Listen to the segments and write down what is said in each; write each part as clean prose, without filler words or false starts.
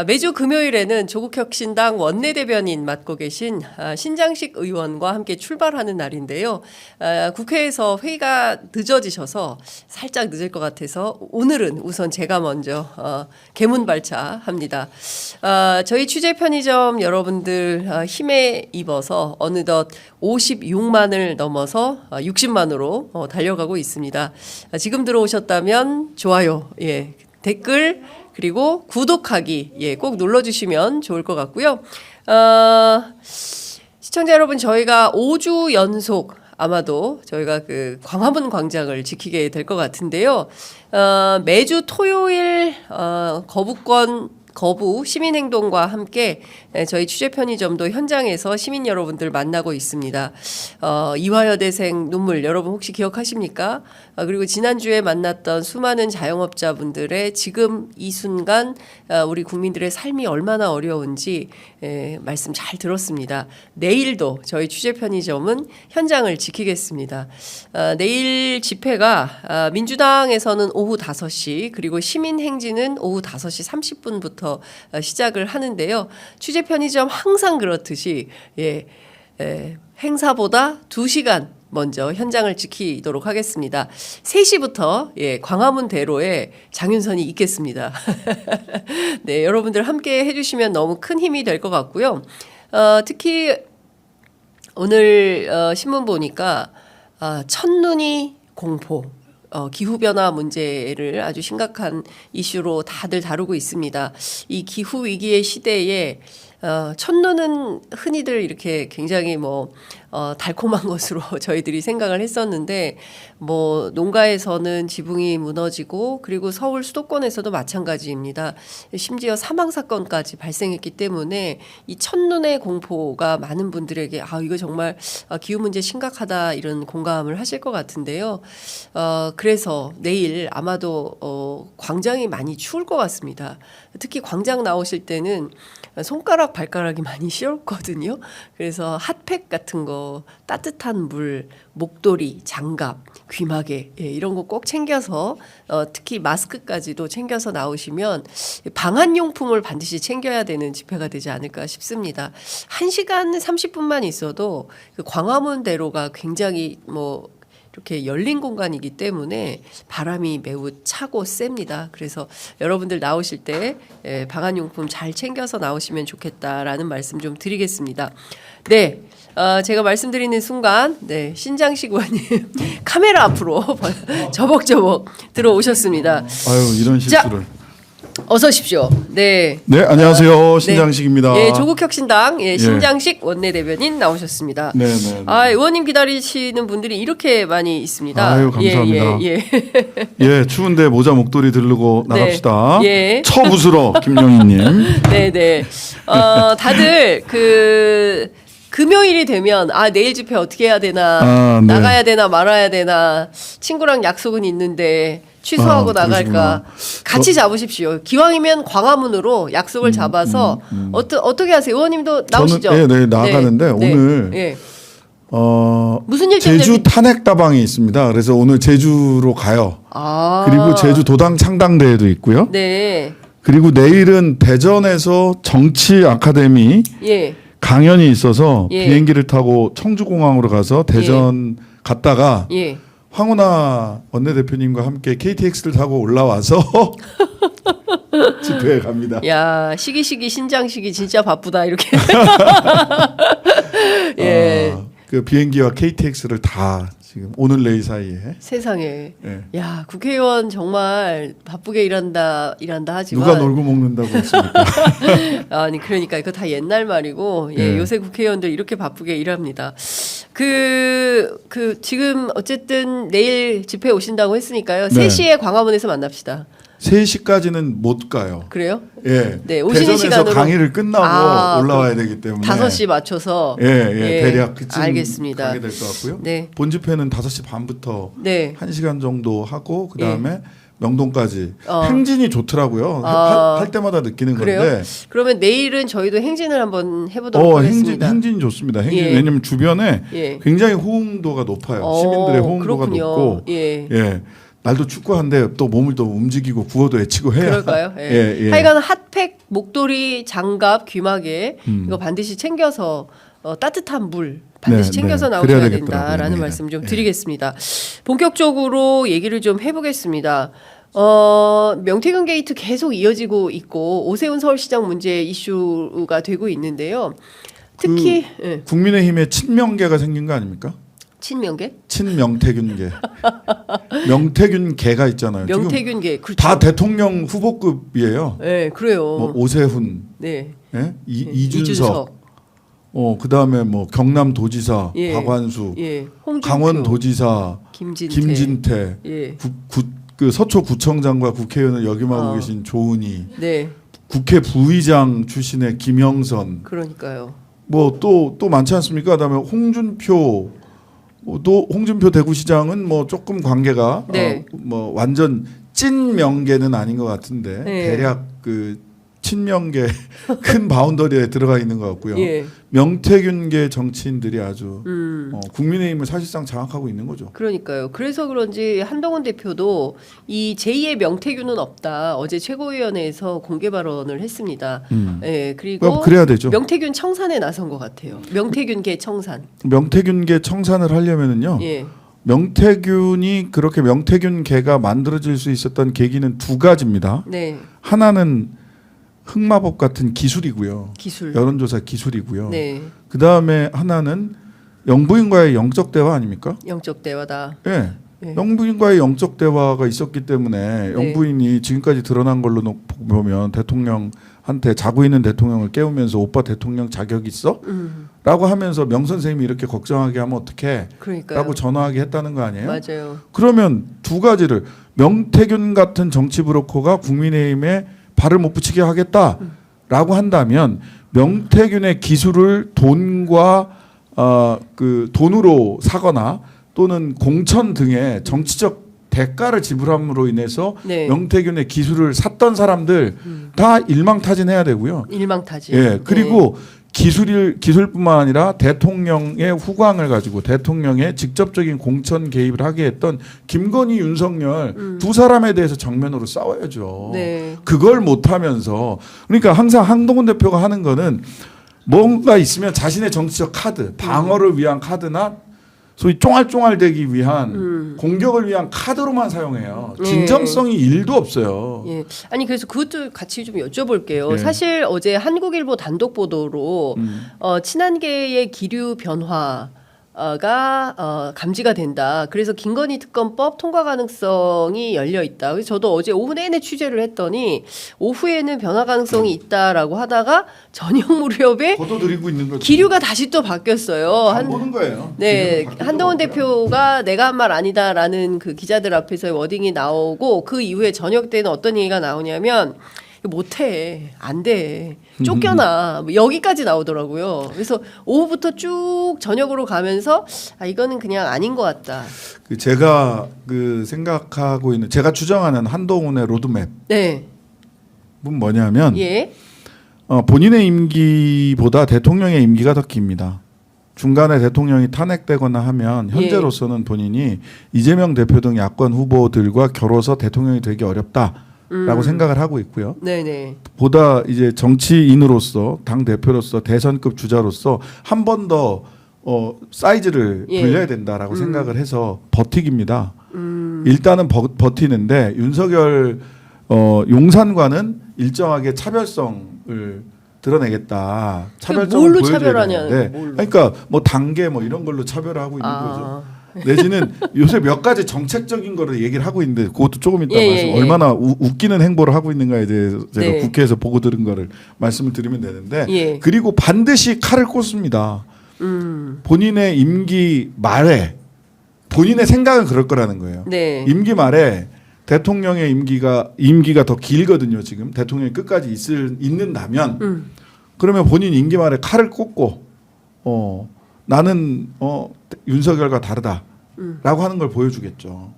매주 금요일에는 조국혁신당 원내대변인 맡고 계신 신장식 의원과 함께 출발하는 날인데요. 국회에서 회의가 늦어지셔서 살짝 늦을 것 같아서 오늘은 우선 제가 먼저 개문발차합니다. 저희 취재 편의점 여러분들 힘에 입어서 어느덧 56만을 넘어서 60만으로 달려가고 있습니다. 지금 들어오셨다면 좋아요, 댓글 그리고 구독하기 꼭 눌러주시면 좋을 것 같고요. 시청자 여러분, 저희가 5주 연속 아마도 저희가 그 광화문 광장을 지키게 될 것 같은데요. 매주 토요일 거부 시민행동과 함께 저희 취재 편의점도 현장에서 시민 여러분들 만나고 있습니다. 이화여대생 눈물 여러분 혹시 기억하십니까? 그리고 지난주에 만났던 수많은 자영업자분들의 지금 이 순간 우리 국민들의 삶이 얼마나 어려운지 말씀 잘 들었습니다. 내일도 저희 취재 편의점은 현장을 지키겠습니다. 내일 집회가 민주당에서는 오후 5시 그리고 시민행진은 오후 5시 30분부터 시작을 하는데요. 취재 편의점 항상 그렇듯이 행사보다 2시간 먼저 현장을 지키도록 하겠습니다. 3시부터 광화문 대로에 장윤선이 있겠습니다. 네, 여러분들 함께 해주시면 너무 큰 힘이 될 것 같고요. 특히 오늘 신문 보니까 첫눈이 공포. 기후변화 문제를 아주 심각한 이슈로 다들 다루고 있습니다. 이 기후위기의 시대에 첫눈은 흔히들 이렇게 굉장히 달콤한 것으로 저희들이 생각을 했었는데 농가에서는 지붕이 무너지고 그리고 서울 수도권에서도 마찬가지입니다. 심지어 사망 사건까지 발생했기 때문에 이 첫눈의 공포가 많은 분들에게 이거 정말 기후 문제 심각하다 이런 공감을 하실 것 같은데요. 그래서 내일 아마도 광장이 많이 추울 것 같습니다. 특히 광장 나오실 때는 손가락 발가락이 많이 시렵거든요. 그래서 핫팩 같은 거, 따뜻한 물, 목도리, 장갑, 귀마개 이런 거 꼭 챙겨서 특히 마스크까지도 챙겨서 나오시면 방한용품을 반드시 챙겨야 되는 집회가 되지 않을까 싶습니다. 1시간 30분만 있어도 그 광화문 대로가 굉장히 이렇게 열린 공간이기 때문에 바람이 매우 차고 셉니다. 그래서 여러분들 나오실 때 방한용품 잘 챙겨서 나오시면 좋겠다라는 말씀 좀 드리겠습니다. 네. 제가 말씀드리는 순간 신장식 의원님 카메라 앞으로 저벅저벅 들어오셨습니다. 아유, 이런 실수를. 어서 오십시오. 네. 네, 안녕하세요. 신장식입니다. 조국혁신당 신장식 원내대변인 나오셨습니다. 네. 의원님 기다리시는 분들이 이렇게 많이 있습니다. 아유, 감사합니다. 추운데 모자 목도리 들르고 나갑시다. 처부스러 김영희님. 네. 다들 금요일이 되면 내일 집회 어떻게 해야 되나, 나가야 되나 말아야 되나, 친구랑 약속은 있는데 취소하고 나갈까. 같이 잡으십시오. 기왕이면 광화문으로 약속을 잡아서 어떻게 하세요? 의원님도 나오시죠? 저는 나가는데 오늘 무슨 일 때문에 제주 탄핵 다방이 있습니다. 그래서 오늘 제주로 가요. 그리고 제주 도당 창당대회도 있고요. 네. 그리고 내일은 대전에서 정치 아카데미 강연이 있어서 비행기를 타고 청주공항으로 가서 대전 갔다가 황운하 원내대표님과 함께 KTX를 타고 올라와서 집회에 갑니다. 야, 시기 신장식이 진짜 바쁘다 이렇게. 그 비행기와 KTX를 다 지금 오늘 내일 사이에. 세상에. 야, 국회의원 정말 바쁘게 일한다 하지만 누가 놀고 먹는다고 했습니까? 아니 그러니까 이거 다 옛날 말이고 요새 국회의원들 이렇게 바쁘게 일합니다. 지금 어쨌든 내일 집회 오신다고 했으니까요. 3시에 광화문에서 만납시다. 3시까지는 못 가요. 그래요? 네, 오시는 대전에서 시간으로 강의를 끝나고 올라와야 되기 때문에 5시 맞춰서 대략 그쯤 알겠습니다. 가게 될 것 같고요. 네. 본집회는 5시 반부터 1시간 정도 하고 그다음에 명동까지 행진이 좋더라고요. 할 때마다 느끼는 그래요? 건데. 그러면 내일은 저희도 행진을 한번 해보도록 하겠습니다. 행진 좋습니다. 왜냐하면 주변에 굉장히 호응도가 높아요. 시민들의 호응도가 그렇군요. 높고 날도 축구한데 또 몸을 또 움직이고 구호도 외치고 해야. 그럴까요? 예. 하여간 핫팩, 목도리, 장갑, 귀마개 이거 반드시 챙겨서 따뜻한 물 반드시 챙겨서 나오셔야 된다라는 말씀 좀 드리겠습니다. 본격적으로 얘기를 좀 해보겠습니다. 명태균 게이트 계속 이어지고 있고 오세훈 서울시장 문제 이슈가 되고 있는데요. 특히 국민의힘에 친명계가 생긴 거 아닙니까? 친명계? 친명태균계. 명태균계가 있잖아요. 명태균계. 그렇죠. 다 대통령 후보급이에요. 네, 그래요. 뭐 오세훈, 네, 이준석. 그다음에 뭐 경남도지사 박완수, 강원도지사 김진태, 그 서초구청장과 국회의원을 역임하고 계신 조은희, 국회 부의장 출신의 김영선. 그러니까요. 뭐 또 많지 않습니까? 그다음에 홍준표 대구시장은 뭐 조금 관계가 뭐 완전 찐 명계는 아닌 것 같은데 대략 그 친명계 큰 바운더리에 들어가 있는 것 같고요. 명태균계 정치인들이 아주 국민의힘을 사실상 장악하고 있는 거죠. 그러니까요. 그래서 그런지 한동훈 대표도 이 제2의 명태균은 없다. 어제 최고위원회에서 공개 발언을 했습니다. 그리고 그래야 되죠. 명태균 청산에 나선 것 같아요. 명태균계 청산. 명태균계 청산을 하려면은요. 명태균이 그렇게 명태균계가 만들어질 수 있었던 계기는 두 가지입니다. 하나는 흑마법 같은 기술이고요. 여론조사 기술이고요. 그 다음에 하나는 영부인과의 영적 대화 아닙니까? 영적 대화다. 영부인과의 영적 대화가 있었기 때문에 영부인이 지금까지 드러난 걸로 보면 대통령한테 자고 있는 대통령을 깨우면서 오빠 대통령 자격 있어? 라고 하면서 명 선생님이 이렇게 걱정하게 하면 어떡해? 라고 전화하게 했다는 거 아니에요? 맞아요. 그러면 두 가지를 명태균 같은 정치 브로커가 국민의힘에 발을 못 붙이게 하겠다라고 한다면 명태균의 기술을 돈과 돈으로 사거나 또는 공천 등의 정치적 대가를 지불함으로 인해서 명태균의 기술을 샀던 사람들 다 일망타진해야 되고요. 일망타진. 그리고 기술뿐만 아니라 대통령의 후광을 가지고 대통령의 직접적인 공천 개입을 하게 했던 김건희, 윤석열 두 사람에 대해서 정면으로 싸워야죠. 그걸 못하면서 그러니까 항상 한동훈 대표가 하는 거는 뭔가 있으면 자신의 정치적 카드, 방어를 위한 카드나 소위 쫑알쫑알되기 위한 공격을 위한 카드로만 사용해요. 진정성이 1도 없어요. 아니 그래서 그것도 같이 좀 여쭤볼게요. 사실 어제 한국일보 단독 보도로 친한계의 기류 변화 가 감지가 된다. 그래서 김건희 특검법 통과 가능성이 열려 있다. 그래서 저도 어제 오후 내내 취재를 했더니 오후에는 변화 가능성이 있다라고 하다가 저녁 무렵에 보도드리고 있는 거죠. 기류가 다시 또 바뀌었어요. 보는 거예요. 한동훈 대표가 내가 한 말 아니다라는 그 기자들 앞에서의 워딩이 나오고 그 이후에 저녁 때는 어떤 얘기가 나오냐면 못해 안 돼 쫓겨나 뭐 여기까지 나오더라고요. 그래서 오후부터 쭉 저녁으로 가면서 이거는 그냥 아닌 것 같다. 제가 생각하고 있는 제가 추정하는 한동훈의 로드맵은 뭐냐면 본인의 임기보다 대통령의 임기가 더 깁니다. 중간에 대통령이 탄핵되거나 하면 현재로서는 본인이 이재명 대표 등 야권 후보들과 겨뤄서 대통령이 되기 어렵다. 라고 생각을 하고 있고요. 보다 이제 정치인으로서 당 대표로서 대선급 주자로서 한 번 더 사이즈를 불려야 된다라고 생각을 해서 버티기입니다. 일단은 버티는데 윤석열 용산과는 일정하게 차별성을 드러내겠다. 차별성을 뭘로 차별하냐는 그러니까 뭐 단계 뭐 이런 걸로 차별하고 있는 거죠. 내지는 요새 몇 가지 정책적인 거를 얘기를 하고 있는데 그것도 조금 이따 얼마나 웃기는 행보를 하고 있는가에 대해서 제가 국회에서 보고 들은 거를 말씀을 드리면 되는데 그리고 반드시 칼을 꽂습니다. 본인의 임기 말에 본인의 생각은 그럴 거라는 거예요. 임기 말에 대통령의 임기가 더 길거든요. 지금 대통령이 끝까지 있는다면 그러면 본인 임기 말에 칼을 꽂고 나는 윤석열과 다르다라고 하는 걸 보여주겠죠.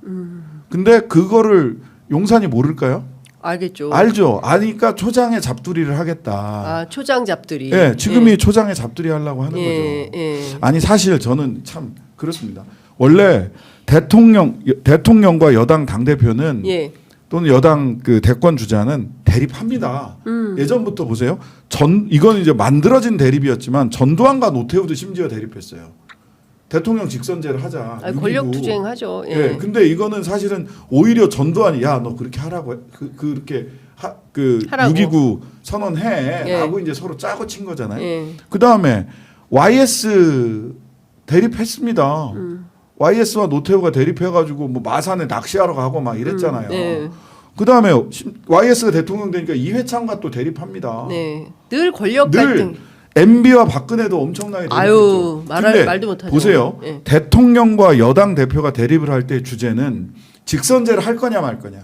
근데 그거를 용산이 모를까요? 알겠죠. 알죠. 아니까 초장에 잡두리를 하겠다. 초장 잡두리. 지금이 초장에 잡두리 하려고 하는 거죠. 아니 사실 저는 참 그렇습니다. 원래 대통령과 여당 당 대표는 예. 또는 여당 그 대권 주자는 대립합니다. 예전부터 보세요. 이건 이제 만들어진 대립이었지만 전두환과 노태우도 심지어 대립했어요. 대통령 직선제를 하자. 권력 투쟁하죠. 예. 예. 근데 이거는 사실은 오히려 전두환이 야 너 그렇게 하라고 그렇게 하라고. 6.29 선언해라고 예. 이제 서로 짜고 친 거잖아요. 예. 그 다음에 YS 대립했습니다. YS와 노태우가 대립해가지고 뭐 마산에 낚시하러 가고 막 이랬잖아요. 네. 그 다음에 YS가 대통령 되니까 이회창과 또 대립합니다. 네. 늘 권력 늘 갈등. MB와 박근혜도 엄청나게 아유, 대립했죠. 말도 못하죠. 보세요. 예. 대통령과 여당 대표가 대립을 할 때 주제는 직선제를 할 거냐 말 거냐.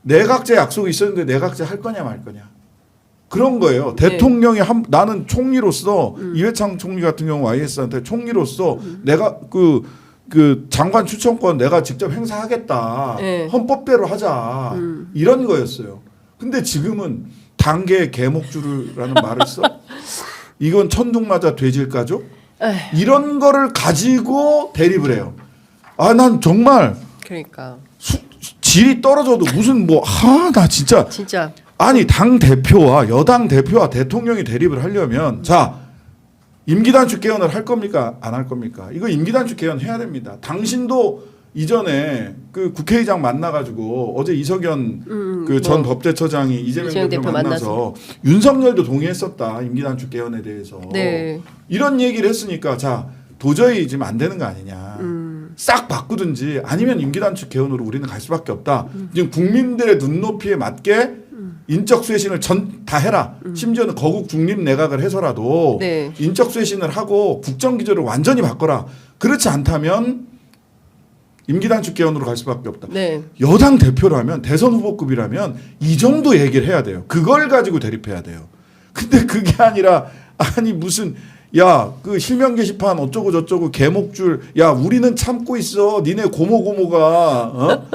내각제 약속이 있었는데 내각제 할 거냐 말 거냐. 그런 거예요. 대통령이 나는 총리로서 이회창 총리 같은 경우 YS한테 총리로서 내가 그 장관 추천권 내가 직접 행사하겠다. 네. 헌법대로 하자. 이런 거였어요. 근데 지금은 단계 개목줄이라는 말을 써. 이건 천둥 맞아 돼질까죠? 이런 거를 가지고 대립을 해요. 아, 난 정말 그러니까 질이 떨어져도 무슨 나 진짜 아니 당 대표와 여당 대표와 대통령이 대립을 하려면 자 임기 단축 개헌을 할 겁니까? 안 할 겁니까? 이거 임기 단축 개헌 해야 됩니다. 당신도 이전에 그 국회의장 만나가지고 어제 이석연 그 전 법제처장이 이재명 대표 만나서 윤석열도 동의했었다. 임기 단축 개헌에 대해서. 네. 이런 얘기를 했으니까 자 도저히 지금 안 되는 거 아니냐. 싹 바꾸든지 아니면 임기 단축 개헌으로 우리는 갈 수밖에 없다. 지금 국민들의 눈높이에 맞게 인적 쇄신을 다 해라. 심지어는 거국 중립 내각을 해서라도 네. 인적 쇄신을 하고 국정 기조를 완전히 바꿔라. 그렇지 않다면 임기 단축 개헌으로 갈 수밖에 없다. 네. 여당 대표라면 대선 후보급이라면 이 정도 얘기를 해야 돼요. 그걸 가지고 대립해야 돼요. 근데 그게 아니라 아니 무슨 그 실명 게시판 어쩌고 저쩌고 개목줄 우리는 참고 있어. 니네 고모고모가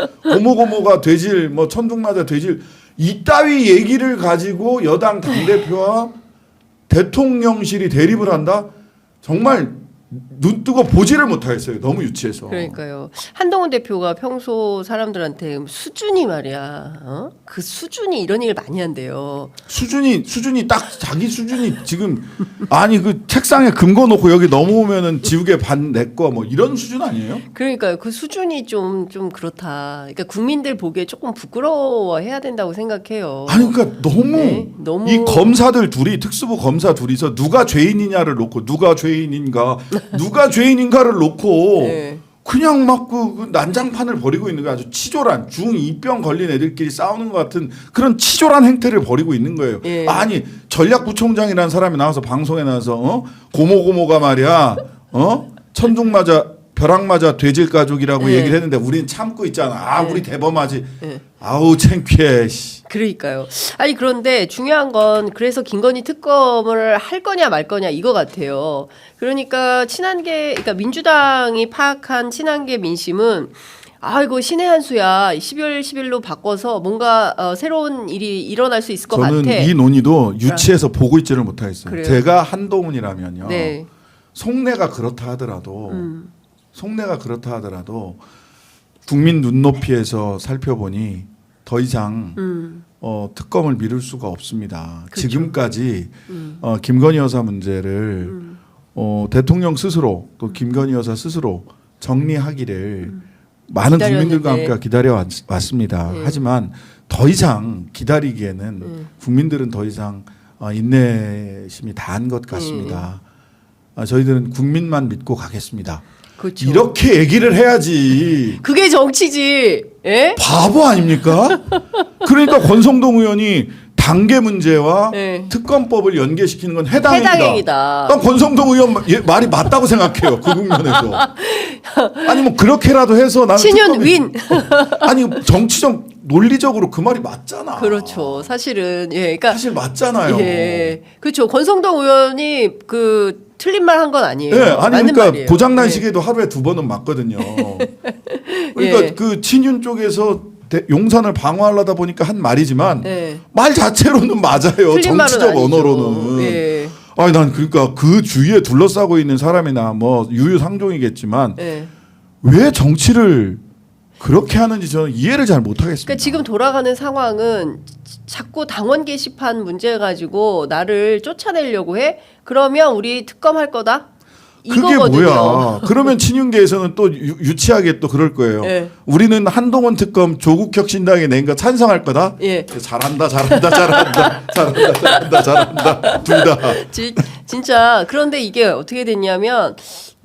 되질 천둥 맞아 되질 이따위 얘기를 가지고 여당 당대표와 대통령실이 대립을 한다? 정말 눈 뜨고 보지를 못하겠어요. 너무 유치해서. 그러니까요. 한동훈 대표가 평소 사람들한테 수준이 말이야. 그 수준이 이런 얘기를 많이 한대요. 수준이 딱 자기 수준이 지금 아니 그 책상에 금 거 놓고 여기 넘어오면은 지우개 반 내 거 이런 수준 아니에요? 그러니까요. 그 수준이 좀 그렇다. 그러니까 국민들 보기에 조금 부끄러워해야 된다고 생각해요. 아니 그러니까 너무 이 검사들 둘이 특수부 검사 둘이서 누가 죄인이냐를 놓고 누가 죄인인가를 놓고 네. 그냥 막 그 난장판을 벌이고 있는 거예요. 아주 치졸한 중2병 걸린 애들끼리 싸우는 것 같은 그런 치졸한 행태를 벌이고 있는 거예요. 예. 아니 전략부총장이라는 사람이 나와서 방송에 나와서 고모고모가 말이야 천둥 맞아 벼락 맞아 돼질 가족이라고 예. 얘기를 했는데 우리는 참고 있잖아. 예. 우리 대범하지. 예. 아우 창피해. 그러니까요. 아니 그런데 중요한 건 그래서 김건희 특검을 할 거냐 말 거냐 이거 같아요. 그러니까 그러니까 민주당이 파악한 친한계 민심은 이거 신의 한 수야. 12월 10일로 바꿔서 뭔가 새로운 일이 일어날 수 있을 것 같아. 저는 이 논의도 유치해서 보고 있지를 못하겠어요. 그래요? 제가 한동훈이라면요. 네. 속내가 그렇다 하더라도 국민 눈높이에서 살펴보니 더 이상 특검을 미룰 수가 없습니다. 그렇죠. 지금까지 김건희 여사 문제를 대통령 스스로 또 김건희 여사 스스로 정리하기를 많은 국민들과 함께 기다려 왔습니다. 네. 하지만 더 이상 기다리기에는 국민들은 더 이상 인내심이 다한 것 같습니다. 저희들은 국민만 믿고 가겠습니다. 그렇죠. 이렇게 얘기를 해야지. 그게 정치지. 예? 바보 아닙니까? 그러니까 권성동 의원이 단계 문제와 네. 특검법을 연계시키는 건 해당행위다. 난 권성동 의원 말이 맞다고 생각해요. 그 국면에서. 아니 뭐 그렇게라도 해서 나는 친윤 윈. 아니 정치적 논리적으로 그 말이 맞잖아. 그렇죠. 사실은 그러니까 사실 맞잖아요. 예. 그렇죠. 권성동 의원이 틀린 말 한 건 아니에요. 네, 아니 맞는 그러니까 말이에요. 고장난 시계도 하루에 2번은 맞거든요. 그러니까 그 친윤 쪽에서 용산을 방어하려다 보니까 한 말이지만 말 자체로는 맞아요. 정치적 언어로는. 예. 아니 난 그러니까 그 주위에 둘러싸고 있는 사람이나 뭐 유유상종이겠지만 왜 정치를 그렇게 하는지 저는 이해를 잘 못하겠습니다. 그러니까 지금 돌아가는 상황은 자꾸 당원 게시판 문제 가지고 나를 쫓아내려고 해. 그러면 우리 특검할 거다. 그게 이거거든요. 뭐야? 그러면 친윤계에서는 또 유치하게 또 그럴 거예요. 예. 우리는 한동훈 특검 조국혁신당에 낸 거 찬성할 거다. 예. 잘한다. 둘 다. 진짜 그런데 이게 어떻게 됐냐면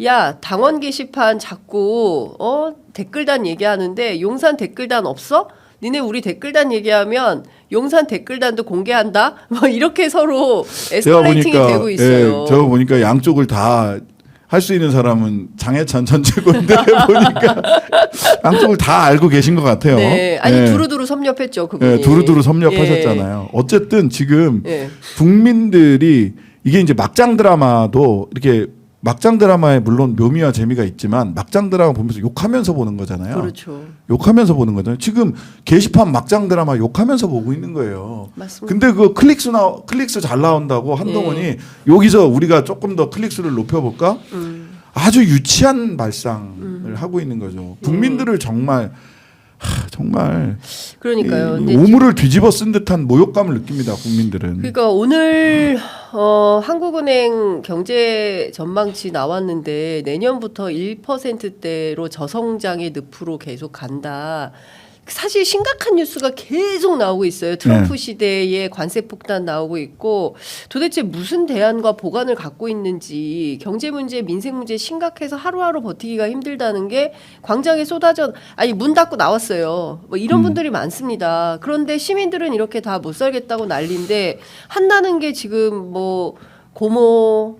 야 당원 게시판 자꾸 댓글단 얘기하는데 용산 댓글단 없어? 니네 우리 댓글단 얘기하면 용산 댓글단도 공개한다? 뭐 이렇게 서로 에스컬레이팅이 되고 있어요. 예, 제가 보니까 양쪽을 다 할 수 있는 사람은 장해찬 전 최고인데 보니까 양쪽을 다 알고 계신 것 같아요. 네, 아니 예. 두루두루 섭렵했죠 그분이. 예, 두루두루 섭렵하셨잖아요. 어쨌든 지금 예. 국민들이 이게 이제 막장 드라마도 이렇게 막장 드라마에 물론 묘미와 재미가 있지만 막장 드라마 보면서 욕하면서 보는 거잖아요. 그렇죠. 욕하면서 보는 거잖아요. 지금 게시판 막장 드라마 욕하면서 보고 있는 거예요. 맞습니다. 근데 그 클릭수 잘 나온다고 한동훈이 여기서 우리가 조금 더 클릭수를 높여볼까? 아주 유치한 발상을 하고 있는 거죠. 국민들을 정말 그러니까요. 이 근데 오물을 뒤집어 쓴 듯한 모욕감을 느낍니다. 국민들은. 그러니까 오늘 한국은행 경제 전망치 나왔는데 내년부터 1%대로 저성장의 늪으로 계속 간다. 사실 심각한 뉴스가 계속 나오고 있어요. 트럼프 시대에 관세 폭탄 나오고 있고 도대체 무슨 대안과 보관을 갖고 있는지 경제 문제, 민생 문제 심각해서 하루하루 버티기가 힘들다는 게 광장에 쏟아져 문 닫고 나왔어요. 뭐 이런 분들이 많습니다. 그런데 시민들은 이렇게 다 못 살겠다고 난리인데 한다는 게 지금 뭐 고모,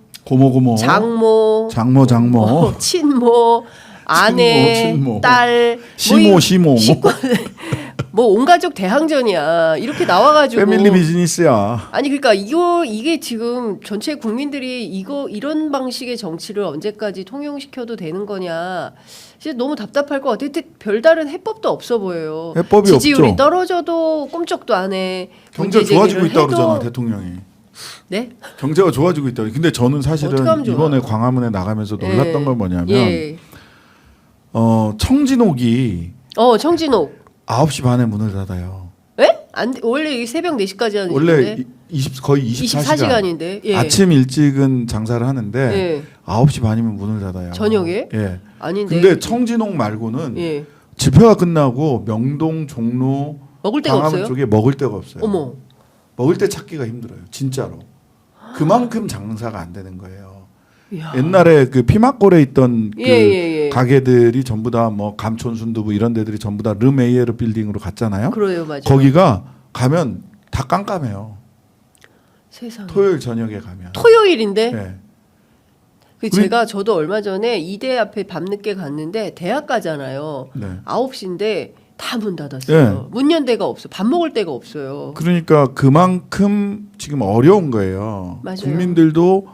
장모, 친모, 아내, 친모. 딸, 시모. 뭐 온 가족 대항전이야. 이렇게 나와가지고 패밀리 비즈니스야. 아니 그러니까 이게 지금 전체 국민들이 이런 방식의 정치를 언제까지 통용시켜도 되는 거냐. 진짜 너무 답답할 것 같아요. 별다른 해법도 없어 보여요. 해법이 지지율이 없죠. 떨어져도 꼼짝도 안 해. 경제가 좋아지고 있다고 그러잖아 대통령이. 네? 경제가 좋아지고 있다. 근데 저는 사실은 어떻게 하면 좋아? 이번에 광화문에 나가면서 놀랐던 예. 건 뭐냐면 예. 청진옥이 청진옥. 9시 반에 문을 닫아요. 예? 원래 이게 새벽 4시까지 하는 원래 집인데? 거의 24시간. 24시간인데. 예. 아침 일찍은 장사를 하는데 예. 9시 반이면 문을 닫아요. 저녁에? 예. 아닌데. 근데 청진옥 말고는 예. 집회가 끝나고 명동, 종로, 먹을 데가 광화문 없어요? 쪽에 먹을 데가 없어요. 어머. 먹을 데 찾기가 힘들어요. 진짜로. 그만큼 장사가 안 되는 거예요. 이야. 옛날에 그 피막골에 있던 그 예. 가게들이 전부 다 뭐 감촌 순두부 이런 데들이 전부 다 르메이에르 빌딩으로 갔잖아요. 그래요, 맞아요. 거기가 가면 다 깜깜해요. 세상에. 토요일 저녁에 가면. 토요일인데? 네. 저도 얼마 전에 이대 앞에 밤늦게 갔는데 대학 가잖아요. 네. 9시인데 다 문 닫았어요. 네. 문 연 데가 없어. 밥 먹을 데가 없어요. 그러니까 그만큼 지금 어려운 거예요. 맞아요. 국민들도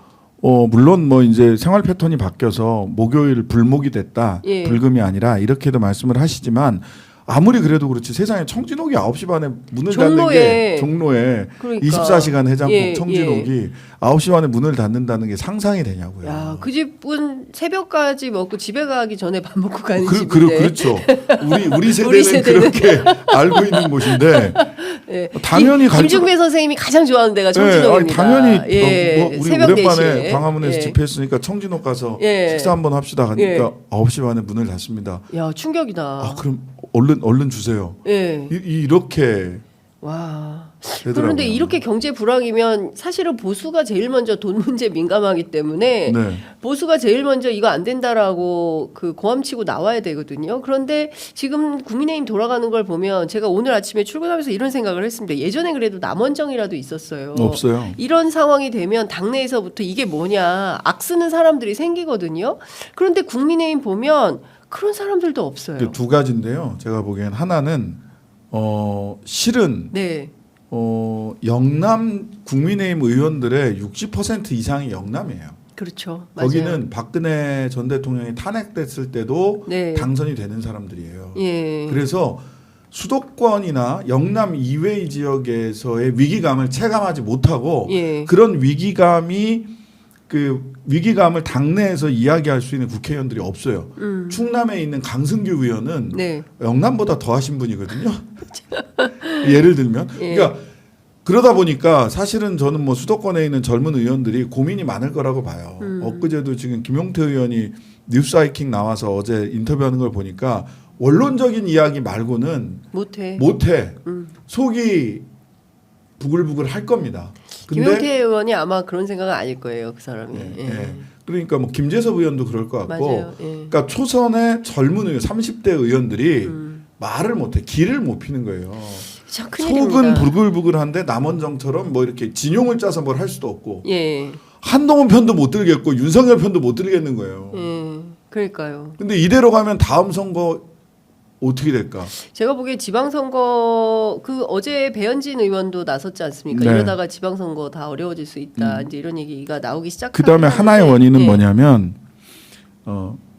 물론 뭐 이제 생활 패턴이 바뀌어서 목요일 불목이 됐다. 예. 불금이 아니라 이렇게도 말씀을 하시지만 아무리 그래도 그렇지 세상에 청진옥이 9시 반에 문을 닫는 게 종로에 그러니까. 24시간 해장국 예, 청진옥이 9시 반에 문을 닫는다는 게 상상이 되냐고요. 야, 그 집은 새벽까지 먹고 집에 가기 전에 밥 먹고 가는 집인데. 그렇죠. 우리 세대는 그렇게 알고 있는 곳인데 예. 당연히 김중배 선생님이 가장 좋아하는 데가 청진옥입니다. 당연히 예. 우리 새벽 오랜만에 4시에. 광화문에서 예. 집회했으니까 청진옥 가서 예. 식사 한번 합시다 하니까 예. 9시 반에 문을 닫습니다. 야, 충격이다. 아 그럼 얼른 주세요. 예. 이렇게 와. 되더라고요. 그런데 이렇게 경제 불황이면 사실은 보수가 제일 먼저 돈 문제 민감하기 때문에 네. 보수가 제일 먼저 이거 안 된다라고 그 고함치고 나와야 되거든요. 그런데 지금 국민의힘 돌아가는 걸 보면 제가 오늘 아침에 출근하면서 이런 생각을 했습니다. 예전에 그래도 남원정이라도 있었어요. 없어요. 이런 상황이 되면 당내에서부터 이게 뭐냐 악 쓰는 사람들이 생기거든요. 그런데 국민의힘 보면 그런 사람들도 없어요. 두 가지인데요. 제가 보기엔 하나는 실은 네. 영남 국민의힘 의원들의 60% 이상이 영남이에요. 그렇죠. 맞아요. 거기는 박근혜 전 대통령이 탄핵됐을 때도 네. 당선이 되는 사람들이에요. 예. 그래서 수도권이나 영남 이외의 지역에서의 위기감을 체감하지 못하고 예. 그런 위기감이 그 위기감을 당내에서 이야기할 수 있는 국회의원들이 없어요. 충남에 있는 강승규 의원은 네. 영남보다 더 하신 분이거든요. 예를 들면. 예. 그러니까 그러다 보니까 사실은 저는 뭐 수도권에 있는 젊은 의원들이 고민이 많을 거라고 봐요. 엊그제도 지금 김용태 의원이 뉴스하이킹 나와서 어제 인터뷰하는 걸 보니까 원론적인 이야기 말고는 못해. 속이 부글부글 할 겁니다. 근데 김용태 의원이 아마 그런 생각은 아닐 거예요, 그 사람이. 예, 예. 예. 그러니까 뭐 김재섭 의원도 그럴 것 같고, 맞아요. 예. 그러니까 초선의 젊은 의원, 30대 의원들이 말을 못해, 길을 못 피는 거예요. 참 큰일입니다. 속은 부글부글한데 남원정처럼 뭐 이렇게 진용을 짜서 뭘 할 수도 없고, 예. 한동훈 편도 못 들겠고 윤석열 편도 못 들겠는 거예요. 예. 그러니까요. 근데 이대로 가면 다음 선거 어떻게 될까? 제가 보기에 지방선거 그 어제 배현진 의원도 나섰지 않습니까? 네. 이러다가 지방선거 다 어려워질 수 있다. 이제 이런 얘기가 나오기 시작하고. 그 다음에 하나의 원인은 뭐냐면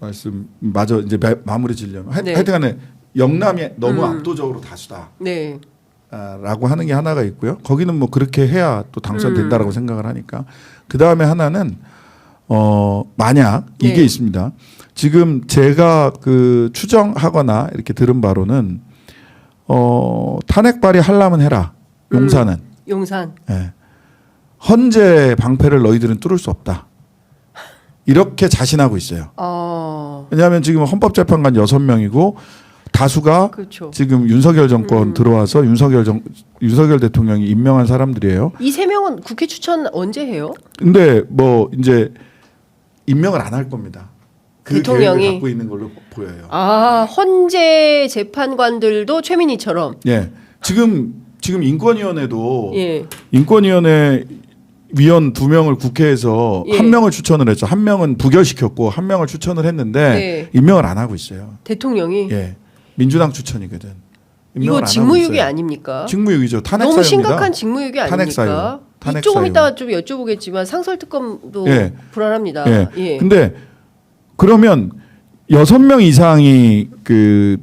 말씀 마저 이제 마무리 지려면 네. 하여튼간에 영남이 너무 압도적으로 다수다. 네. 라고 하는 게 하나가 있고요. 거기는 뭐 그렇게 해야 또 당선된다라고 생각을 하니까. 그 다음에 하나는 만약 이게 네. 있습니다. 지금 제가 그 추정하거나 이렇게 들은 바로는 탄핵 발의하려면 해라. 용산은. 용산. 예. 헌재 방패를 너희들은 뚫을 수 없다. 이렇게 자신하고 있어요. 왜냐하면 지금 헌법재판관 6명이고 다수가 그렇죠. 지금 윤석열 정권 들어와서 윤석열 대통령이 임명한 사람들이에요. 이 세 명은 국회 추천 언제 해요? 근데 뭐 이제 임명을 안 할 겁니다. 그 대통령이 계획을 갖고 있는 걸로 보여요. 헌재 재판관들도 최민희처럼. 예. 지금 인권위원회도 예. 인권위원회 위원 2명을 국회에서 예. 1명을 추천을 했죠. 1명은 부결시켰고 1명을 추천을 했는데 네. 임명을 안 하고 있어요. 대통령이. 예. 민주당 추천이거든. 임명을 이거 안 하고 직무유기 있어요. 아닙니까? 직무유기죠. 탄핵 너무 사유입니다. 심각한 직무유기 탄핵 사유. 아닙니까? 탄핵 조금 사유. 이따 좀 여쭤보겠지만 상설특검도 예. 불안합니다. 예. 예. 근데 그러면 6명 이상이 그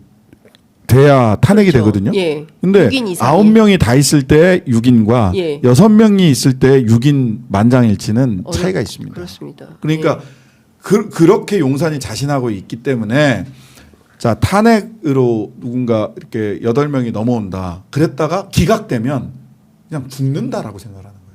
돼야 탄핵이 그렇죠. 되거든요. 예. 근데 6인 이상이. 9명이 다 있을 때 6인과 예. 6명이 있을 때 6인 만장일치는 차이가 있습니다. 그렇습니다. 그러니까 예. 그렇게 용산이 자신하고 있기 때문에 자 탄핵으로 누군가 이렇게 8명이 넘어온다. 그랬다가 기각되면 그냥 죽는다라고 생각하는 거예요.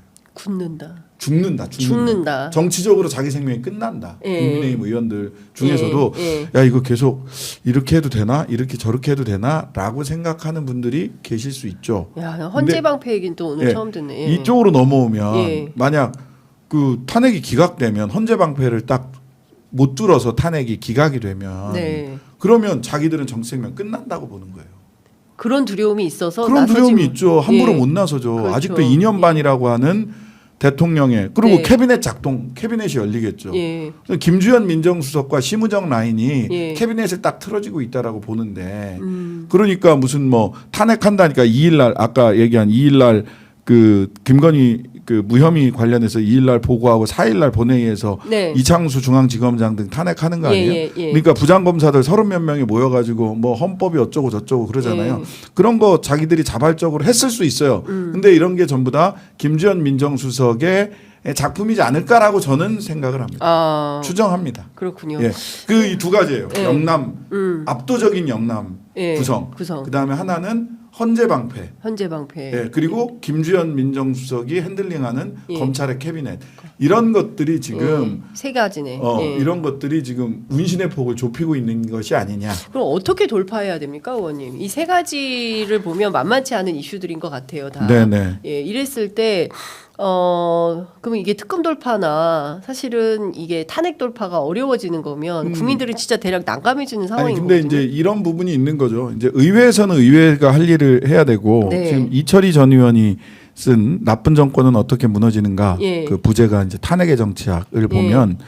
죽는다. 정치적으로 자기 생명이 끝난다. 예. 국민의힘 의원들 중에서도 예. 야 이거 계속 이렇게 해도 되나 이렇게 저렇게 해도 되나라고 생각하는 분들이 계실 수 있죠. 야, 헌재 근데 방패 얘기는 또 오늘 예. 처음 듣네. 예. 이쪽으로 넘어오면 예. 만약 그 탄핵이 기각되면 헌재 방패를 딱 못 뚫어서 탄핵이 기각이 되면 네. 그러면 자기들은 정치 생명 끝난다고 보는 거예요. 그런 두려움이 있어서 그런 두려움이 나서지 있죠. 함부로 예. 못 나서죠. 그렇죠. 아직도 2년 반이라고 하는 대통령의 그리고 네. 캐비넷이 열리겠죠. 예. 그래서 김주현 민정수석과 심우정 라인이 예. 캐비넷을 딱 틀어지고 있다라고 보는데 그러니까 무슨 뭐 탄핵한다니까 2일날 아까 얘기한 2일날 그 김건희 그 무혐의 관련해서 2일날 보고하고 4일날 본회의에서 네. 이창수 중앙지검장 등 탄핵하는 거 아니에요? 예. 그러니까 부장검사들 30몇 명이 모여가지고 뭐 헌법이 어쩌고 저쩌고 그러잖아요. 예. 그런 거 자기들이 자발적으로 했을 수 있어요. 근데 이런 게 전부 다 김주현 민정수석의 작품이지 않을까라고 저는 생각을 합니다. 추정합니다. 그렇군요. 예. 그 이 두 가지예요. 예. 영남 압도적인 영남 예. 구성. 그다음에 하나는 헌재 방패. 헌재 방패. 예. 그리고 김주현 민정수석이 핸들링하는 예. 검찰의 캐비넷. 이런 것들이 지금 세 가지네. 예. 이런 것들이 지금 운신의 폭을 좁히고 있는 것이 아니냐. 그럼 어떻게 돌파해야 됩니까, 의원님? 이 세 가지를 보면 만만치 않은 이슈들인 것 같아요, 다. 네네. 예, 이랬을 때 그러면 이게 특검 돌파나 사실은 이게 탄핵 돌파가 어려워지는 거면 국민들은 진짜 대략 난감해지는 상황인 근데 거거든요. 이제 이런 부분이 있는 거죠. 이제 의회에서는 의회가 할 일을 해야 되고 네. 지금 이철희 전 의원이 쓴 나쁜 정권은 어떻게 무너지는가 예. 그 부제가 이제 탄핵의 정치학을 보면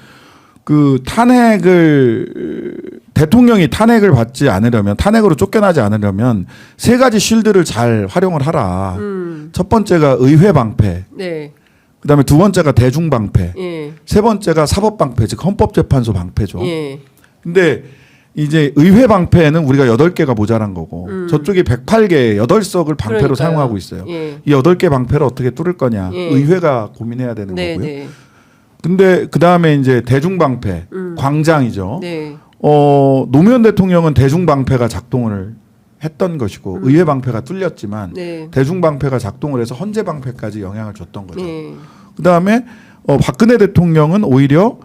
그 탄핵을 대통령이 탄핵을 받지 않으려면 탄핵으로 쫓겨나지 않으려면 세 가지 쉴드를 잘 활용을 하라. 첫 번째가 의회 방패, 네. 그다음에 두 번째가 대중 방패, 예. 세 번째가 사법 방패, 즉 헌법재판소 방패죠. 예. 근데 이제 의회 방패는 우리가 8개가 모자란 거고 저쪽이 108개 8석을 방패로 그러니까요. 사용하고 있어요. 예. 이 8개 방패를 어떻게 뚫을 거냐 예. 의회가 고민해야 되는 네, 거고요. 네. 근데 그 다음에 이제 대중방패, 광장이죠. 네. 노무현 대통령은 대중방패가 작동을 했던 것이고 의회방패가 뚫렸지만 네. 대중방패가 작동을 해서 헌재방패까지 영향을 줬던 거죠. 네. 그 다음에 박근혜 대통령은 오히려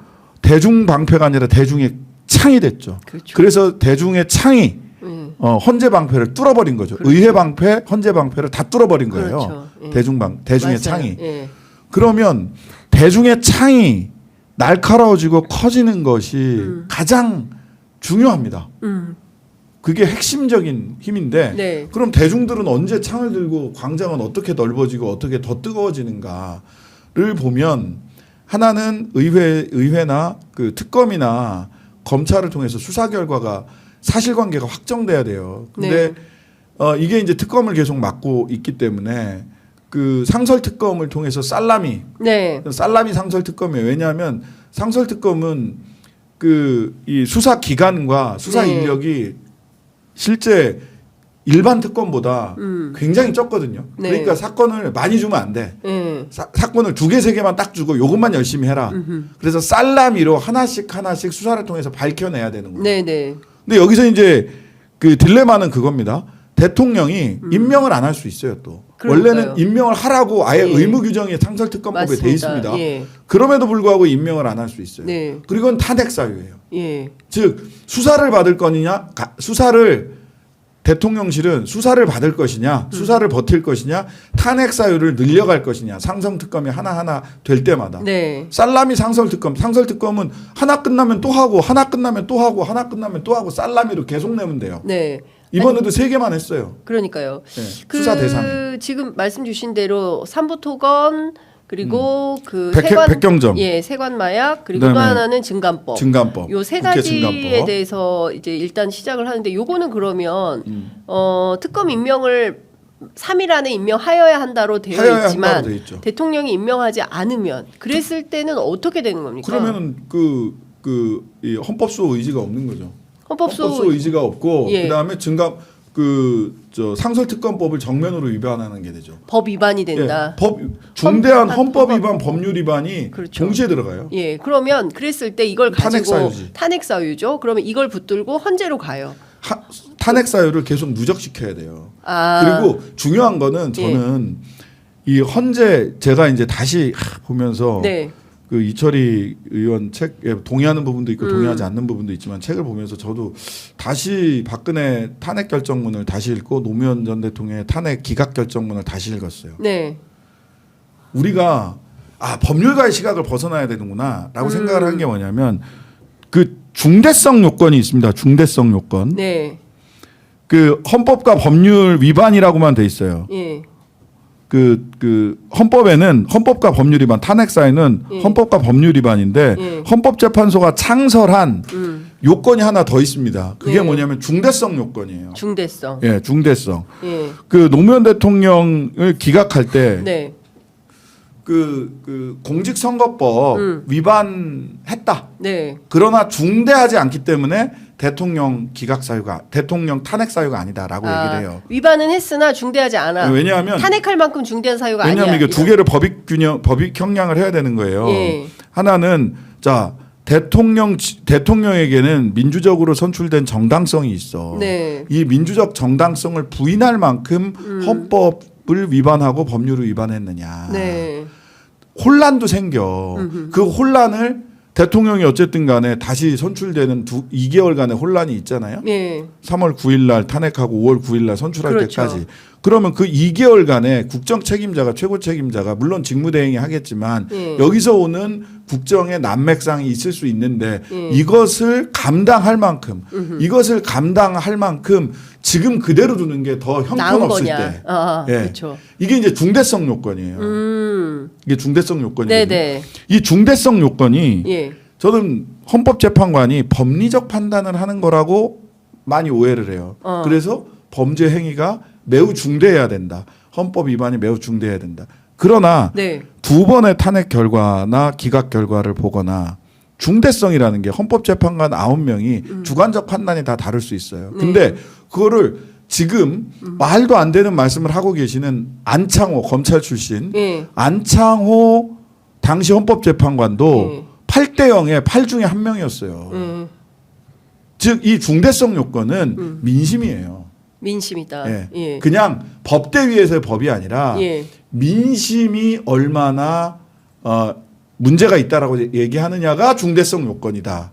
대중방패가 아니라 대중의 창이 됐죠. 그렇죠. 그래서 대중의 창이 헌재방패를 뚫어버린 거죠. 그렇죠. 의회방패, 헌재방패를 다 뚫어버린 거예요. 그렇죠. 예. 대중의 맞아요. 창이. 예. 그러면 대중의 창이 날카로워지고 커지는 것이 가장 중요합니다. 그게 핵심적인 힘인데 네. 그럼 대중들은 언제 창을 들고 광장은 어떻게 넓어지고 어떻게 더 뜨거워지는가를 보면 하나는 의회나 그 특검이나 검찰을 통해서 수사 결과가 사실관계가 확정돼야 돼요. 근데 이게 이제 특검을 계속 맡고 있기 때문에 그 상설 특검을 통해서 살라미 상설 특검이에요. 왜냐하면 상설 특검은 그 이 수사 기관과 수사 인력이 실제 일반 특검보다 굉장히 적거든요. 네. 그러니까 사건을 많이 주면 안 돼. 사건을 2개, 3개만 딱 주고 요것만 열심히 해라. 그래서 살라미로 하나씩 수사를 통해서 밝혀내야 되는 거예요. 네네. 근데 여기서 이제 그 딜레마는 그겁니다. 대통령이 임명을 안 할 수 있어요 또. 그러니까요. 원래는 임명을 하라고 아예 예. 의무 규정이 상설특검법에 맞습니다. 돼 있습니다. 예. 그럼에도 불구하고 임명을 안 할 수 있어요. 네. 그리고 탄핵 사유예요. 예. 즉 수사를 받을 거냐, 수사를 대통령실은 수사를 받을 것이냐, 수사를 버틸 것이냐, 탄핵 사유를 늘려갈 것이냐, 상성특검이 하나하나 될 때마다. 네. 살라미 상설특검은 하나 끝나면 또 하고, 하나 끝나면 또 하고, 하나 끝나면 또 하고, 살라미로 계속 내면 돼요. 네. 이번에도 3개만 했어요. 그러니까요. 네, 수사 대상이. 지금 말씀 주신 대로 삼부토건 그리고 그 백경점. 세관 마약 그리고 또 그다음에 하나는 증감법. 증감법. 요 세 국회 가지에 증감법. 대해서 이제 일단 시작을 하는데 요거는 그러면 특검 임명을 3일 안에 임명하여야 한다로 되어 하여야 있지만 한다로 되어 있죠. 대통령이 임명하지 않으면 그랬을 때는 어떻게 되는 겁니까? 그러면은 이 헌법소 의지가 없는 거죠. 헌법소 의지가 없고 예. 그다음에 상설특검법을 정면으로 위반하는 게 되죠. 법 위반이 된다. 예, 중대한 헌법 헌법. 위반, 법률 위반이 그렇죠. 동시에 들어가요. 예, 그러면 그랬을 때 이걸 탄핵 가지고 사유지. 탄핵 사유죠. 그러면 이걸 붙들고 헌재로 가요. 탄핵 사유를 계속 누적시켜야 돼요. 아. 그리고 중요한 거는 저는 이 헌재 제가 이제 다시 보면서 네. 그 이철희 의원 책에 동의하는 부분도 있고 동의하지 않는 부분도 있지만 책을 보면서 저도 다시 박근혜 탄핵 결정문을 다시 읽고 노무현 전 대통령의 탄핵 기각 결정문을 다시 읽었어요. 네. 우리가 법률가의 시각을 벗어나야 되는구나라고 생각을 한 게 뭐냐면 그 중대성 요건이 있습니다. 중대성 요건. 네. 그 헌법과 법률 위반이라고만 돼 있어요. 예. 그 헌법에는 헌법과 법률 위반, 탄핵 사유는 헌법과 법률 위반인데 헌법재판소가 창설한 요건이 하나 더 있습니다. 그게 뭐냐면 중대성 요건이에요. 중대성. 예, 중대성. 예. 그 노무현 대통령을 기각할 때 네. 그 공직선거법 위반했다. 네. 그러나 중대하지 않기 때문에 대통령 탄핵 사유가 아니다라고 얘기를 해요. 위반은 했으나 중대하지 않아. 왜냐하면 탄핵할 만큼 중대한 사유가 아니야. 왜냐하면 이게 두 개를 법익 형량을 해야 되는 거예요. 예. 하나는 대통령에게는 민주적으로 선출된 정당성이 있어. 네. 이 민주적 정당성을 부인할 만큼 헌법을 위반하고 법률을 위반했느냐. 네. 혼란도 생겨. 그 혼란을 대통령이 어쨌든 간에 다시 선출되는 2개월간의 혼란이 있잖아요. 예. 3월 9일 날 탄핵하고 5월 9일 날 선출할 그렇죠. 때까지. 그러면 그 2개월간의 국정 책임자가 최고 책임자가 물론 직무대행이 하겠지만 여기서 오는 국정의 난맥상이 있을 수 있는데 이것을 감당할 만큼 지금 그대로 두는 게 더 형편없을 때. 그렇죠. 이게 이제 중대성 요건이에요. 이게 중대성 요건이거든요. 네네. 이 중대성 요건이 예. 저는 헌법재판관이 법리적 판단을 하는 거라고 많이 오해를 해요. 그래서 범죄 행위가 매우 중대해야 된다. 헌법 위반이 매우 중대해야 된다. 그러나 네. 두 번의 탄핵 결과나 기각 결과를 보거나 중대성이라는 게 헌법재판관 9명이 주관적 판단이 다 다를 수 있어요. 근데 그거를 지금 말도 안 되는 말씀을 하고 계시는 안창호 검찰 출신 안창호 당시 헌법재판관도 예. 8대 0에 8 중에 1명이었어요. 즉 이 중대성 요건은 민심이에요. 민심이다. 예. 예. 그냥 법대위에서의 법이 아니라 예. 민심이 얼마나 문제가 있다라고 얘기하느냐가 중대성 요건이다.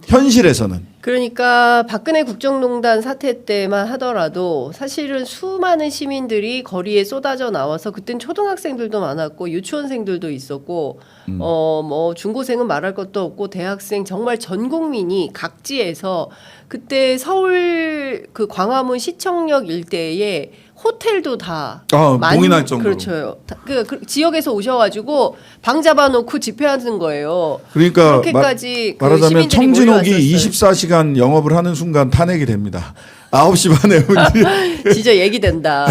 현실에서는. 그러니까 박근혜 국정농단 사태 때만 하더라도 사실은 수많은 시민들이 거리에 쏟아져 나와서 그땐 초등학생들도 많았고 유치원생들도 있었고 뭐 중고생은 말할 것도 없고 대학생 정말 전 국민이 각지에서 그때 서울 그 광화문 시청역 일대에 호텔도 다 봉인할 정도로. 그렇죠. 그 지역에서 오셔가지고 방 잡아놓고 집회하는 거예요. 그러니까 그렇게까지 그 말하자면 시민들이 청진옥이 몰려왔었어요. 24시간 영업을 하는 순간 탄핵이 됩니다. 9시 반에 진짜 얘기된다.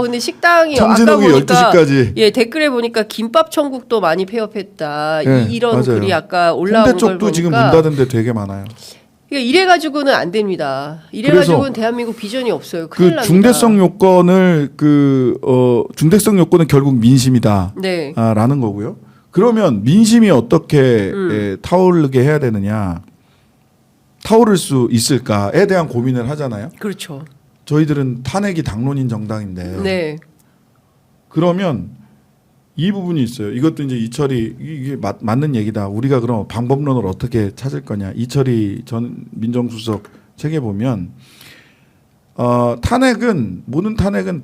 근데 식당이 청진옥이 아까 보니까 12시까지. 예 댓글에 보니까 김밥 천국도 많이 폐업했다. 예, 이런 맞아요. 글이 아까 올라온 홍대 걸 쪽도 지금 문 보니까 닫은 데 되게 많아요. 그러니까 이래가지고는 안 됩니다. 이래가지고는 대한민국 비전이 없어요. 큰일 그 납니다. 중대성 요건을 중대성 요건은 결국 민심이다. 네. 라는 거고요. 그러면 민심이 어떻게 타오르게 해야 되느냐? 타오를 수 있을까에 대한 고민을 하잖아요. 그렇죠. 저희들은 탄핵이 당론인 정당인데. 네. 그러면 이 부분이 있어요. 이것도 이제 이철이 이게 맞는 얘기다. 우리가 그럼 방법론을 어떻게 찾을 거냐. 이철이 전 민정수석 책에 보면 모든 탄핵은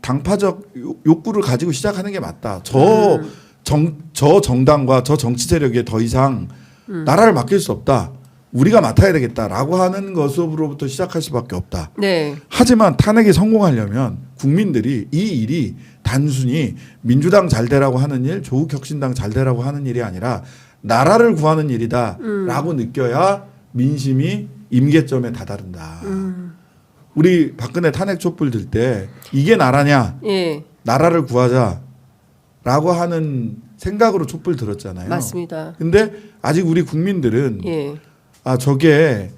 당파적 욕구를 가지고 시작하는 게 맞다. 저 정당과 저 정치 세력에 더 이상 나라를 맡길 수 없다. 우리가 맡아야 되겠다라고 하는 것으로부터 시작할 수밖에 없다. 네. 하지만 탄핵이 성공하려면 국민들이 이 일이 단순히 민주당 잘 되라고 하는 일, 조국혁신당 잘 되라고 하는 일이 아니라 나라를 구하는 일이다라고 느껴야 민심이 임계점에 다다른다. 우리 박근혜 탄핵 촛불 들 때 이게 나라냐? 예. 나라를 구하자라고 하는 생각으로 촛불 들었잖아요. 맞습니다. 근데 아직 우리 국민들은 예. 저게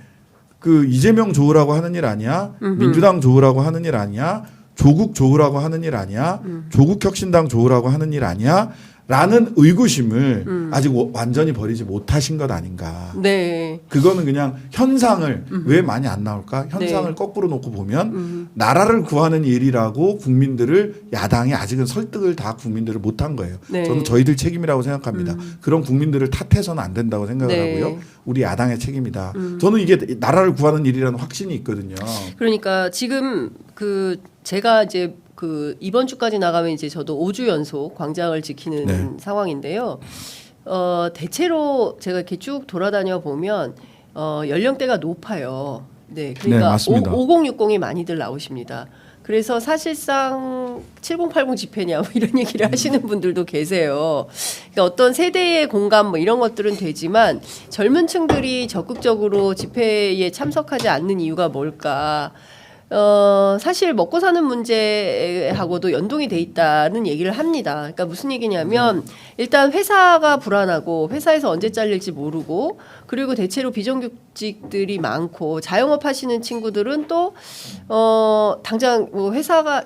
그 이재명 좋으라고 하는 일 아니야? 민주당 좋으라고 하는 일 아니야? 조국 좋으라고 하는 일 아니야? 조국혁신당 좋으라고 하는 일 아니야? 라는 의구심을 아직 완전히 버리지 못하신 것 아닌가. 네. 그거는 그냥 현상을 왜 많이 안 나올까? 현상을 네. 거꾸로 놓고 보면 나라를 구하는 일이라고 국민들을 야당이 아직은 설득을 다 국민들을 못한 거예요. 네. 저는 저희들 책임이라고 생각합니다. 그런 국민들을 탓해서는 안 된다고 생각을 네. 하고요. 우리 야당의 책임이다. 저는 이게 나라를 구하는 일이라는 확신이 있거든요. 그러니까 지금 제가 이제 이번 주까지 나가면 이제 저도 5주 연속 광장을 지키는 네. 상황인데요. 대체로 제가 이렇게 쭉 돌아다녀 보면 연령대가 높아요. 네, 네, 그러니까 맞습니다. 5060이 많이들 나오십니다. 그래서 사실상 7080 집회냐 뭐 이런 얘기를 하시는 분들도 계세요. 그러니까 어떤 세대의 공감 뭐 이런 것들은 되지만 젊은 층들이 적극적으로 집회에 참석하지 않는 이유가 뭘까? 사실 먹고 사는 문제하고도 연동이 돼 있다는 얘기를 합니다. 그러니까 무슨 얘기냐면 일단 회사가 불안하고 회사에서 언제 잘릴지 모르고 그리고 대체로 비정규직들이 많고 자영업 하시는 친구들은 또 당장 뭐 회사가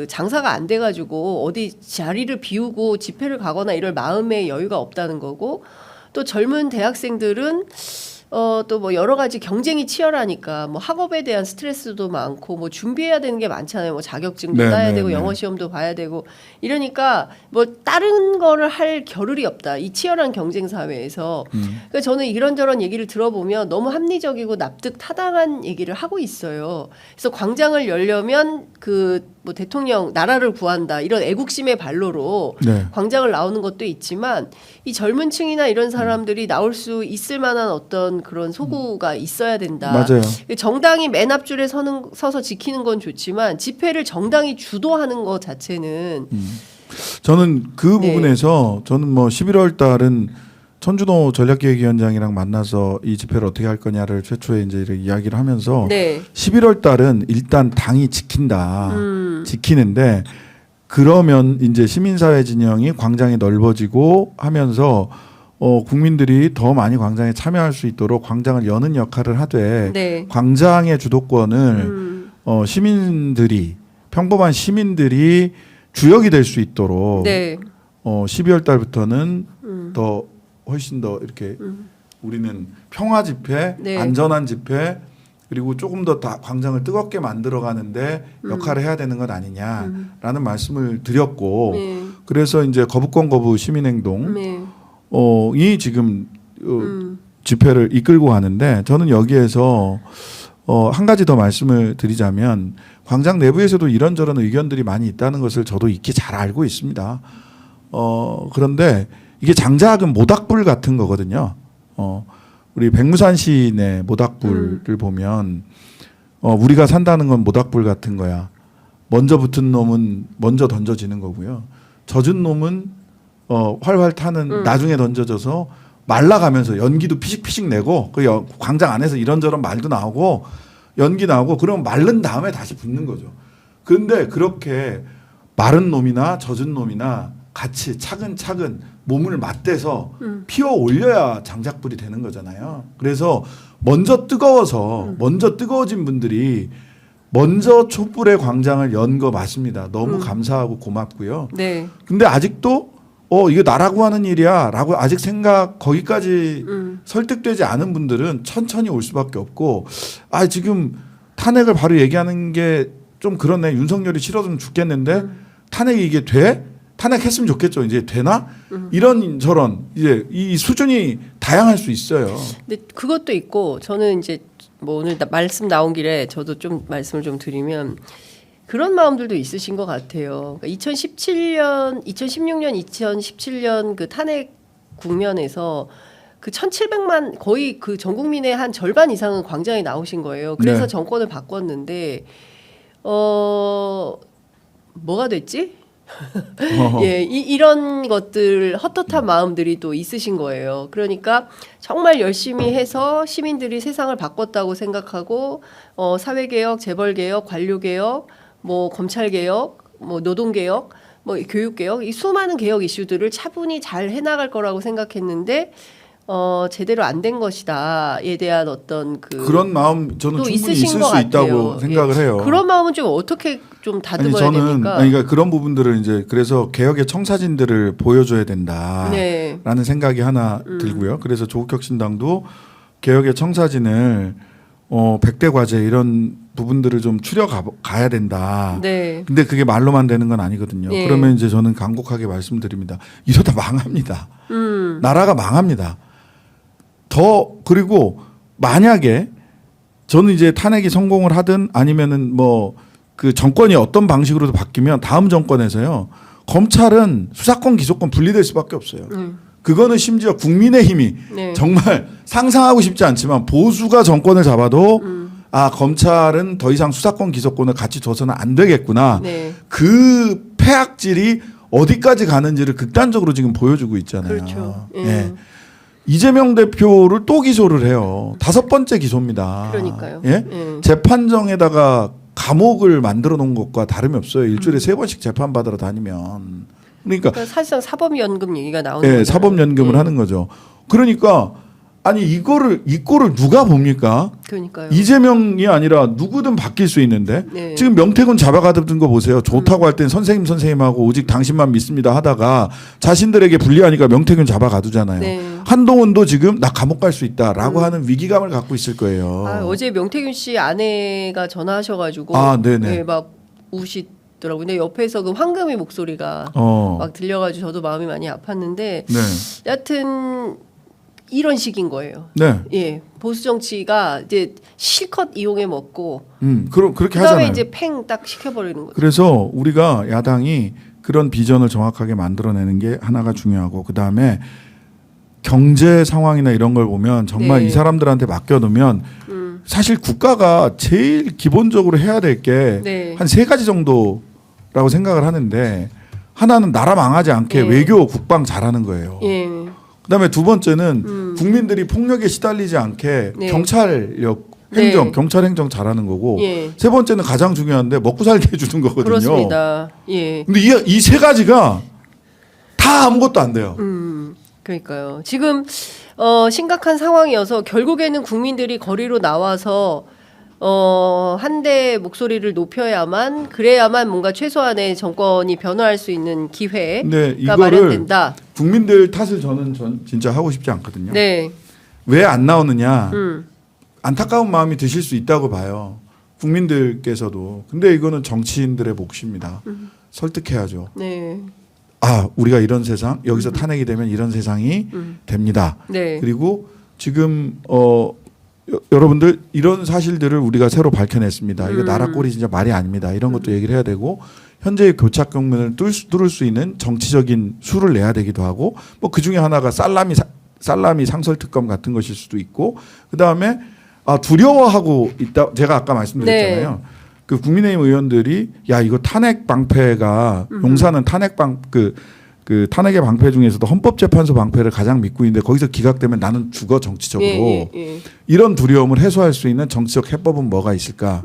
장사가 안 돼가지고 어디 자리를 비우고 집회를 가거나 이럴 마음의 여유가 없다는 거고 또 젊은 대학생들은 또 뭐 여러 가지 경쟁이 치열하니까 뭐 학업에 대한 스트레스도 많고 뭐 준비해야 되는 게 많잖아요. 뭐 자격증도 네, 따야 네, 되고 네. 영어 시험도 봐야 되고 이러니까 뭐 다른 거를 할 겨를이 없다. 이 치열한 경쟁 사회에서. 그러니까 저는 이런저런 얘기를 들어보면 너무 합리적이고 납득 타당한 얘기를 하고 있어요. 그래서 광장을 열려면 뭐 대통령 나라를 구한다 이런 애국심의 발로로 네. 광장을 나오는 것도 있지만 이 젊은 층이나 이런 사람들이 나올 수 있을 만한 어떤 그런 소구가 있어야 된다. 맞아요. 정당이 맨 앞줄에 서서 지키는 건 좋지만 집회를 정당이 주도하는 것 자체는 저는 그 네. 부분에서 저는 뭐 11월 달은 천준호 전략기획위원장이랑 만나서 이 집회를 어떻게 할 거냐를 최초에 이제 이렇게 이야기를 하면서 네. 11월 달은 일단 당이 지킨다. 지키는데 그러면 이제 시민사회 진영이 광장이 넓어지고 하면서 국민들이 더 많이 광장에 참여할 수 있도록 광장을 여는 역할을 하되 네. 광장의 주도권을 평범한 시민들이 주역이 될 수 있도록 네. 12월 달부터는 더 훨씬 더 이렇게 우리는 평화 집회, 네. 안전한 집회 그리고 조금 더 광장을 뜨겁게 만들어가는데 역할을 해야 되는 것 아니냐라는 말씀을 드렸고 네. 그래서 이제 거부권 거부 시민행동 네. 이 지금 집회를 이끌고 가는데 저는 여기에서 한 가지 더 말씀을 드리자면 광장 내부에서도 이런저런 의견들이 많이 있다는 것을 저도 익히 잘 알고 있습니다. 그런데 이게 장작은 모닥불 같은 거거든요. 우리 백무산 시내 모닥불을 보면 우리가 산다는 건 모닥불 같은 거야. 먼저 붙은 놈은 먼저 던져지는 거고요. 젖은 놈은 활활 타는 나중에 던져져서 말라가면서 연기도 피식피식 내고 그 광장 안에서 이런저런 말도 나오고 연기 나오고 그러면 마른 다음에 다시 붙는 거죠. 그런데 그렇게 마른 놈이나 젖은 놈이나 같이 차근차근 몸을 맞대서 피워 올려야 장작불이 되는 거잖아요. 그래서 먼저 뜨거워진 분들이 먼저 촛불의 광장을 연 거 맞습니다. 너무 감사하고 고맙고요. 네. 근데 아직도 이거 나라고 하는 일이야라고 아직 거기까지 설득되지 않은 분들은 천천히 올 수밖에 없고 지금 탄핵을 바로 얘기하는 게 좀 그렇네. 윤석열이 싫어서는 죽겠는데 탄핵이 이게 돼? 탄핵했으면 좋겠죠. 이제 되나? 이런 저런 이제 이 수준이 다양할 수 있어요. 근데 그것도 있고 저는 이제 뭐 오늘 말씀 나온 길에 저도 좀 말씀을 좀 드리면 그런 마음들도 있으신 것 같아요. 그러니까 2016년, 2017년 그 탄핵 국면에서 그 1,700만 거의 그 전 국민의 한 절반 이상은 광장에 나오신 거예요. 그래서 네. 정권을 바꿨는데 뭐가 됐지? 예, 이런 것들 헛헛한 마음들이 또 있으신 거예요. 그러니까 정말 열심히 해서 시민들이 세상을 바꿨다고 생각하고 사회개혁, 재벌개혁, 관료개혁, 뭐 검찰개혁, 뭐 노동개혁, 뭐 교육개혁 이 수많은 개혁 이슈들을 차분히 잘 해나갈 거라고 생각했는데 제대로 안 된 것이다에 대한 어떤 그런 마음 저는 충분히 있을 있으신 수 것 있다고 같아요. 생각을 해요. 그런 마음은 좀 어떻게 좀 다듬어야 저는 됩니까? 그러니까 그런 부분들을 이제 그래서 개혁의 청사진들을 보여줘야 된다라는 네. 생각이 하나 들고요. 그래서 조국혁신당도 개혁의 청사진을 100대 과제 이런 부분들을 좀 가야 된다. 네. 근데 그게 말로만 되는 건 아니거든요. 네. 그러면 이제 저는 간곡하게 말씀드립니다. 이러다 망합니다. 나라가 망합니다. 그리고 만약에 저는 이제 탄핵이 성공을 하든 아니면은 뭐 그 정권이 어떤 방식으로도 바뀌면 다음 정권에서요. 검찰은 수사권 기소권 분리될 수밖에 없어요. 그거는 심지어 국민의힘이 네. 정말 상상하고 싶지 않지만 보수가 정권을 잡아도 검찰은 더 이상 수사권 기소권을 같이 둬서는 안 되겠구나. 네. 그 폐악질이 어디까지 가는지를 극단적으로 지금 보여주고 있잖아요. 그렇죠. 예. 이재명 대표를 또 기소를 해요. 5번째 기소입니다. 그러니까요. 예? 재판정에다가 감옥을 만들어 놓은 것과 다름이 없어요. 일주일에 3번씩 재판 받으러 다니면. 그러니까 사실상 사법연금 얘기가 나오는 예, 거잖아요. 사법연금을 하는 거죠. 그러니까 아니 이 꼴을 누가 봅니까? 그러니까요. 이재명이 아니라 누구든 바뀔 수 있는데 네. 지금 명태균 잡아가던 거 보세요. 좋다고 할 땐 선생님하고 오직 당신만 믿습니다 하다가 자신들에게 불리하니까 명태균 잡아가두잖아요. 네. 한동훈도 지금 나 감옥 갈 수 있다라고 하는 위기감을 갖고 있을 거예요. 어제 명태균 씨 아내가 전화하셔가지고 네네. 네, 막 우시더라고요. 근데 옆에서 그 황금이 목소리가 막 들려가지고 저도 마음이 많이 아팠는데 네. 여하튼 이런 식인 거예요. 네. 예, 보수 정치가 이제 실컷 이용해 먹고 그렇게 그다음에 하잖아요. 이제 팽 딱 시켜버리는 거죠. 그래서 우리가 야당이 그런 비전을 정확하게 만들어내는 게 하나가 중요하고 그 다음에 경제 상황이나 이런 걸 보면 정말 네. 이 사람들한테 맡겨두면 사실 국가가 제일 기본적으로 해야 될 게 한 네. 3가지 정도라고 생각을 하는데 하나는 나라 망하지 않게 네. 외교 국방 잘하는 거예요. 예, 그다음에 2번째는 국민들이 폭력에 시달리지 않게 네. 경찰력 행정, 네. 경찰 행정 잘하는 거고 예. 3번째는 가장 중요한데 먹고 살게 해주는 거거든요. 그렇습니다. 예. 근데 이 3가지가 다 아무것도 안 돼요. 그러니까요. 지금 심각한 상황이어서 결국에는 국민들이 거리로 나와서 한대 목소리를 높여야만 그래야만 뭔가 최소한의 정권이 변화할 수 있는 기회가 근데 이거를 마련된다. 국민들 탓을 저는 진짜 하고 싶지 않거든요. 네. 왜 안 나오느냐 안타까운 마음이 드실 수 있다고 봐요. 국민들께서도. 근데 이거는 정치인들의 몫입니다. 설득해야죠. 네. 아, 우리가 이런 세상 여기서 탄핵이 되면 이런 세상이 됩니다. 네. 그리고 지금 여러분들 이런 사실들을 우리가 새로 밝혀냈습니다. 이거 나라 꼴이 진짜 말이 아닙니다. 이런 것도 얘기를 해야 되고 현재의 교착 국면을 뚫을 수 있는 정치적인 수를 내야 되기도 하고 뭐 그 중에 하나가 살라미 상설특검 같은 것일 수도 있고 그 다음에 두려워하고 있다. 제가 아까 말씀드렸잖아요. 네. 그 국민의힘 의원들이 야 이거 탄핵 방패가 용산은 그 탄핵의 방패 중에서도 헌법재판소 방패를 가장 믿고 있는데 거기서 기각되면 나는 죽어 정치적으로 예. 이런 두려움을 해소할 수 있는 정치적 해법은 뭐가 있을까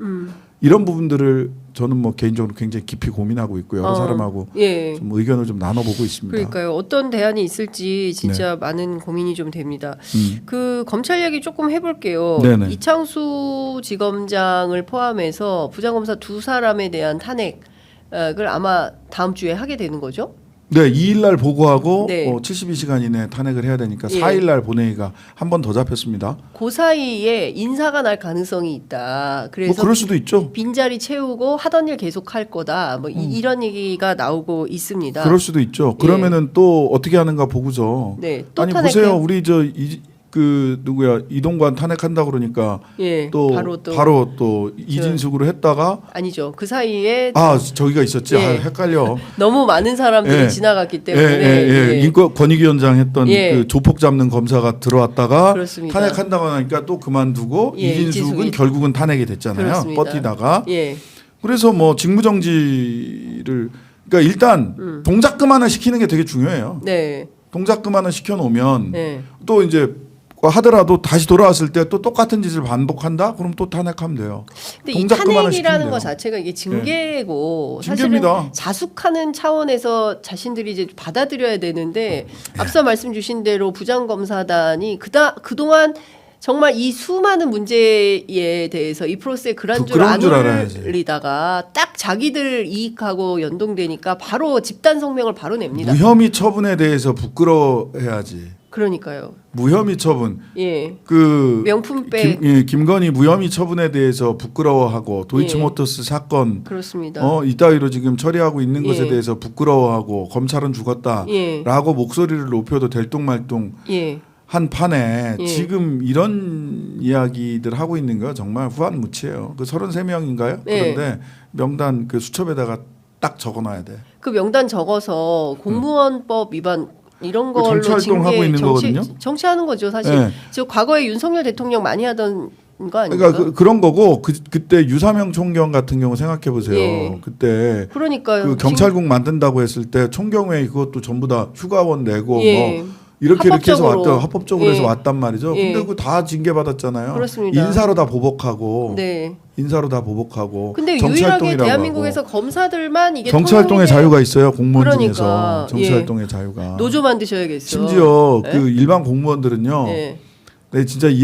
이런 부분들을 저는 뭐 개인적으로 굉장히 깊이 고민하고 있고 여러 사람하고 예. 좀 의견을 좀 나눠보고 있습니다. 그러니까요. 어떤 대안이 있을지 진짜 많은 고민이 좀 됩니다. 그 검찰 얘기 조금 해볼게요. 네네. 이창수 지검장을 포함해서 부장검사 두 사람에 대한 탄핵을 아마 다음 주에 하게 되는 거죠? 네, 2일 날 보고하고 네. 72시간 이내에 탄핵을 해야 되니까 예. 4일 날 본회의가 한 번 더 잡혔습니다. 그 사이에 인사가 날 가능성이 있다. 그래서 뭐 그럴 수도 있죠. 빈자리 채우고 하던 일 계속 할 거다. 뭐 이런 얘기가 나오고 있습니다. 그럴 수도 있죠. 예. 그러면은 또 어떻게 하는가 보고죠. 네, 또 아니 탄핵해? 보세요, 우리 누구야 이동관 탄핵한다 그러니까 예, 또 바로 또 이진숙으로 했다가 아니죠. 그 사이에 저기가 있었지. 예. 헷갈려. 너무 많은 사람들이 예. 지나갔기 때문에 예. 인권 권익위원장 했던 예. 그 조폭 잡는 검사가 들어왔다가 그렇습니다. 탄핵한다고 하니까 또 그만두고 예, 이진숙은 결국은 탄핵이 됐잖아요. 그렇습니다. 버티다가 예. 그래서 뭐 직무정지를 그러니까 일단 동작 그만을 시키는 게 되게 중요해요. 네. 동작 그만을 시켜놓으면 네. 또 이제 하더라도 다시 돌아왔을 때 또 똑같은 짓을 반복한다? 그럼 또 탄핵하면 돼요. 근데 이 동작 그만을 탄핵이라는 시키면 것 돼요. 자체가 이게 징계고 징계입니다. 사실은 자숙하는 차원에서 자신들이 이제 받아들여야 되는데 앞서 말씀 주신 대로 부장검사단이 그동안 정말 이 수많은 문제에 대해서 이 프로세스에 그런 줄 안 올리다가 딱 자기들 이익하고 연동되니까 바로 집단 성명을 바로 냅니다. 무혐의 처분에 대해서 부끄러워해야지. 그러니까요. 무혐의 처분. 예. 그 명품백. 김건희 무혐의 처분에 대해서 부끄러워하고 도이치모터스 사건 그렇습니다. 이따위로 지금 처리하고 있는 것에 예. 대해서 부끄러워하고 검찰은 죽었다라고 예. 목소리를 높여도 될뚱말뚱 예. 한 판에 예. 지금 이런 이야기들 하고 있는 거 정말 후한무치예요. 그 33명인가요? 예. 그런데 명단 그 수첩에다가 딱 적어놔야 돼. 그 명단 적어서 공무원법 위반 이런 그 걸로 정치 활동하고 있는 거거든요. 정치하는 거죠, 사실. 네. 저 과거에 윤석열 대통령 많이 하던 거 아닙니까? 그러니까 그런 거고 그때 유사명 총경 같은 경우 생각해 보세요. 예. 그때 그러니까요. 그 경찰국 만든다고 했을 때 총경회 그것도 전부 다 휴가원 내고 예. 뭐 이렇게 해서 합법적으로. 합법적으로 해서 예. 왔단 말이죠. 예. 근데 그거 다 징계 받았잖아요. 그렇습니다. 인사로 다 보복하고 네. 인사로 다 보복하고 근데 정치 유일하게 활동이라고 대한민국에서 하고. 검사들만 이게 정치 활동의 통용이 자유가 있어요. 공무원 그러니까. 중에서 정치 예. 활동의 자유가. 노조 만드셔야겠어. 심지어 예? 그 일반 공무원들은요. 예. 네, 진짜 이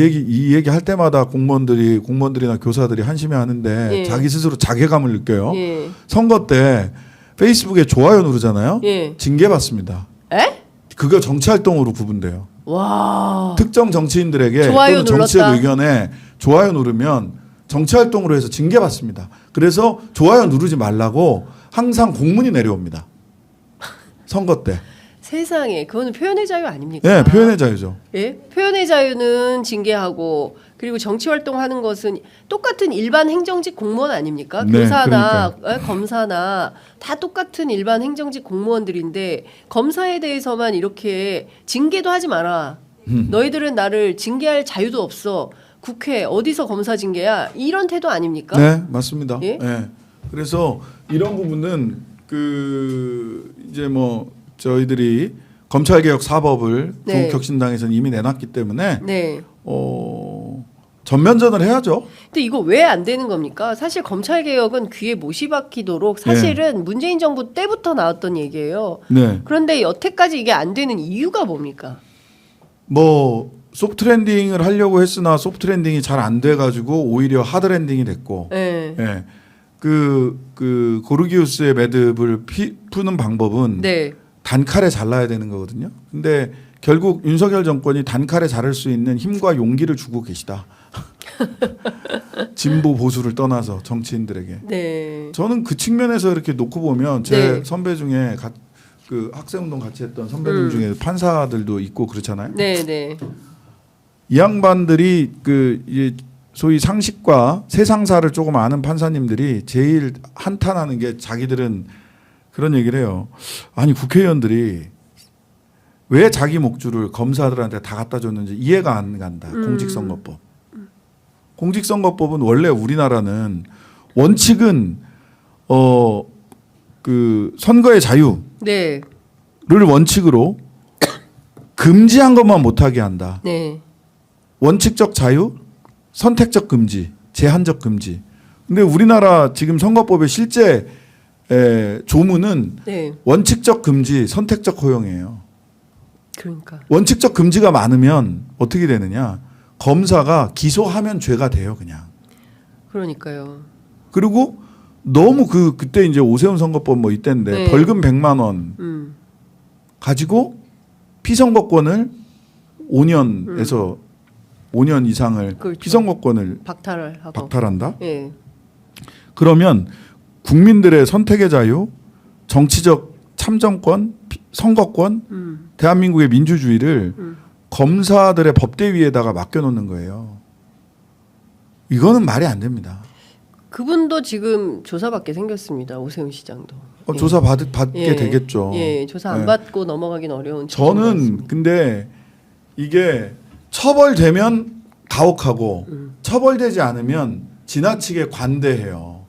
얘기 할 때마다 공무원들이나 교사들이 한심해 하는데 예. 자기 스스로 자괴감을 느껴요. 예. 선거 때 페이스북에 좋아요 누르잖아요. 예. 징계 받습니다. 에? 그거 정치 활동으로 구분돼요. 와. 특정 정치인들에게 좋아요 또는 정치적 눌렀다. 의견에 좋아요 누르면 정치 활동으로 해서 징계 받습니다. 그래서 좋아요 누르지 말라고 항상 공문이 내려옵니다. 선거 때. 세상에 그거는 표현의 자유 아닙니까? 네, 표현의 자유죠. 예? 표현의 자유는 징계하고 그리고 정치 활동하는 것은 똑같은 일반 행정직 공무원 아닙니까? 네, 교사나 검사나 다 똑같은 일반 행정직 공무원들인데 검사에 대해서만 이렇게 징계도 하지 마라. 너희들은 나를 징계할 자유도 없어. 국회 어디서 검사 징계야? 이런 태도 아닙니까? 네, 맞습니다. 예? 네. 그래서 이런 부분은 이제 뭐 저희들이 검찰개혁 4법을 네. 조국혁신당에서는 이미 내놨기 때문에 네. 전면전을 해야죠. 근데 이거 왜 안 되는 겁니까? 사실 검찰 개혁은 귀에 못이 박히도록 사실은 문재인 정부 때부터 나왔던 얘기예요. 네. 그런데 여태까지 이게 안 되는 이유가 뭡니까? 뭐 소프트 랜딩을 하려고 했으나 소프트 랜딩이 잘 안 돼가지고 오히려 하드 랜딩이 됐고, 네. 예, 그 고르기우스의 매듭을 푸는 방법은 네. 단칼에 잘라야 되는 거거든요. 근데 결국 윤석열 정권이 단칼에 자를 수 있는 힘과 용기를 주고 계시다. 진보 보수를 떠나서 정치인들에게. 네. 저는 그 측면에서 이렇게 놓고 보면 제 네. 선배 중에 그 학생운동 같이 했던 선배들 중에 판사들도 있고 그렇잖아요. 네, 네. 이 양반들이 그 이제 소위 상식과 세상사를 조금 아는 판사님들이 제일 한탄하는 게 자기들은 그런 얘기를 해요. 아니 국회의원들이 왜 자기 목줄을 검사들한테 다 갖다 줬는지 이해가 안 간다. 공직선거법. 공직선거법은 원래 우리나라는 원칙은 그 선거의 자유를 네. 원칙으로 금지한 것만 못하게 한다. 네. 원칙적 자유, 선택적 금지, 제한적 금지. 근데 우리나라 지금 선거법의 실제 조문은 네. 원칙적 금지, 선택적 허용이에요. 그러니까. 원칙적 금지가 많으면 어떻게 되느냐? 검사가 기소하면 죄가 돼요, 그냥. 그러니까요. 그리고 너무 그때 이제 오세훈 선거법 뭐 이때인데 네. 벌금 100만 원 가지고 피선거권을 5년에서 5년 이상을 그렇죠. 피선거권을 박탈을 하고. 박탈한다? 네. 그러면 국민들의 선택의 자유, 정치적 참정권, 선거권, 대한민국의 민주주의를 검사들의 법대위에다가 맡겨놓는 거예요. 이거는 말이 안 됩니다. 그분도 지금 조사받게 생겼습니다. 오세훈 시장도. 예. 조사 받게 예. 되겠죠. 예, 조사 안 예. 받고 넘어가긴 어려운. 처지인 것 저는 같습니다. 근데 이게 처벌되면 가혹하고 처벌되지 않으면 지나치게 관대해요.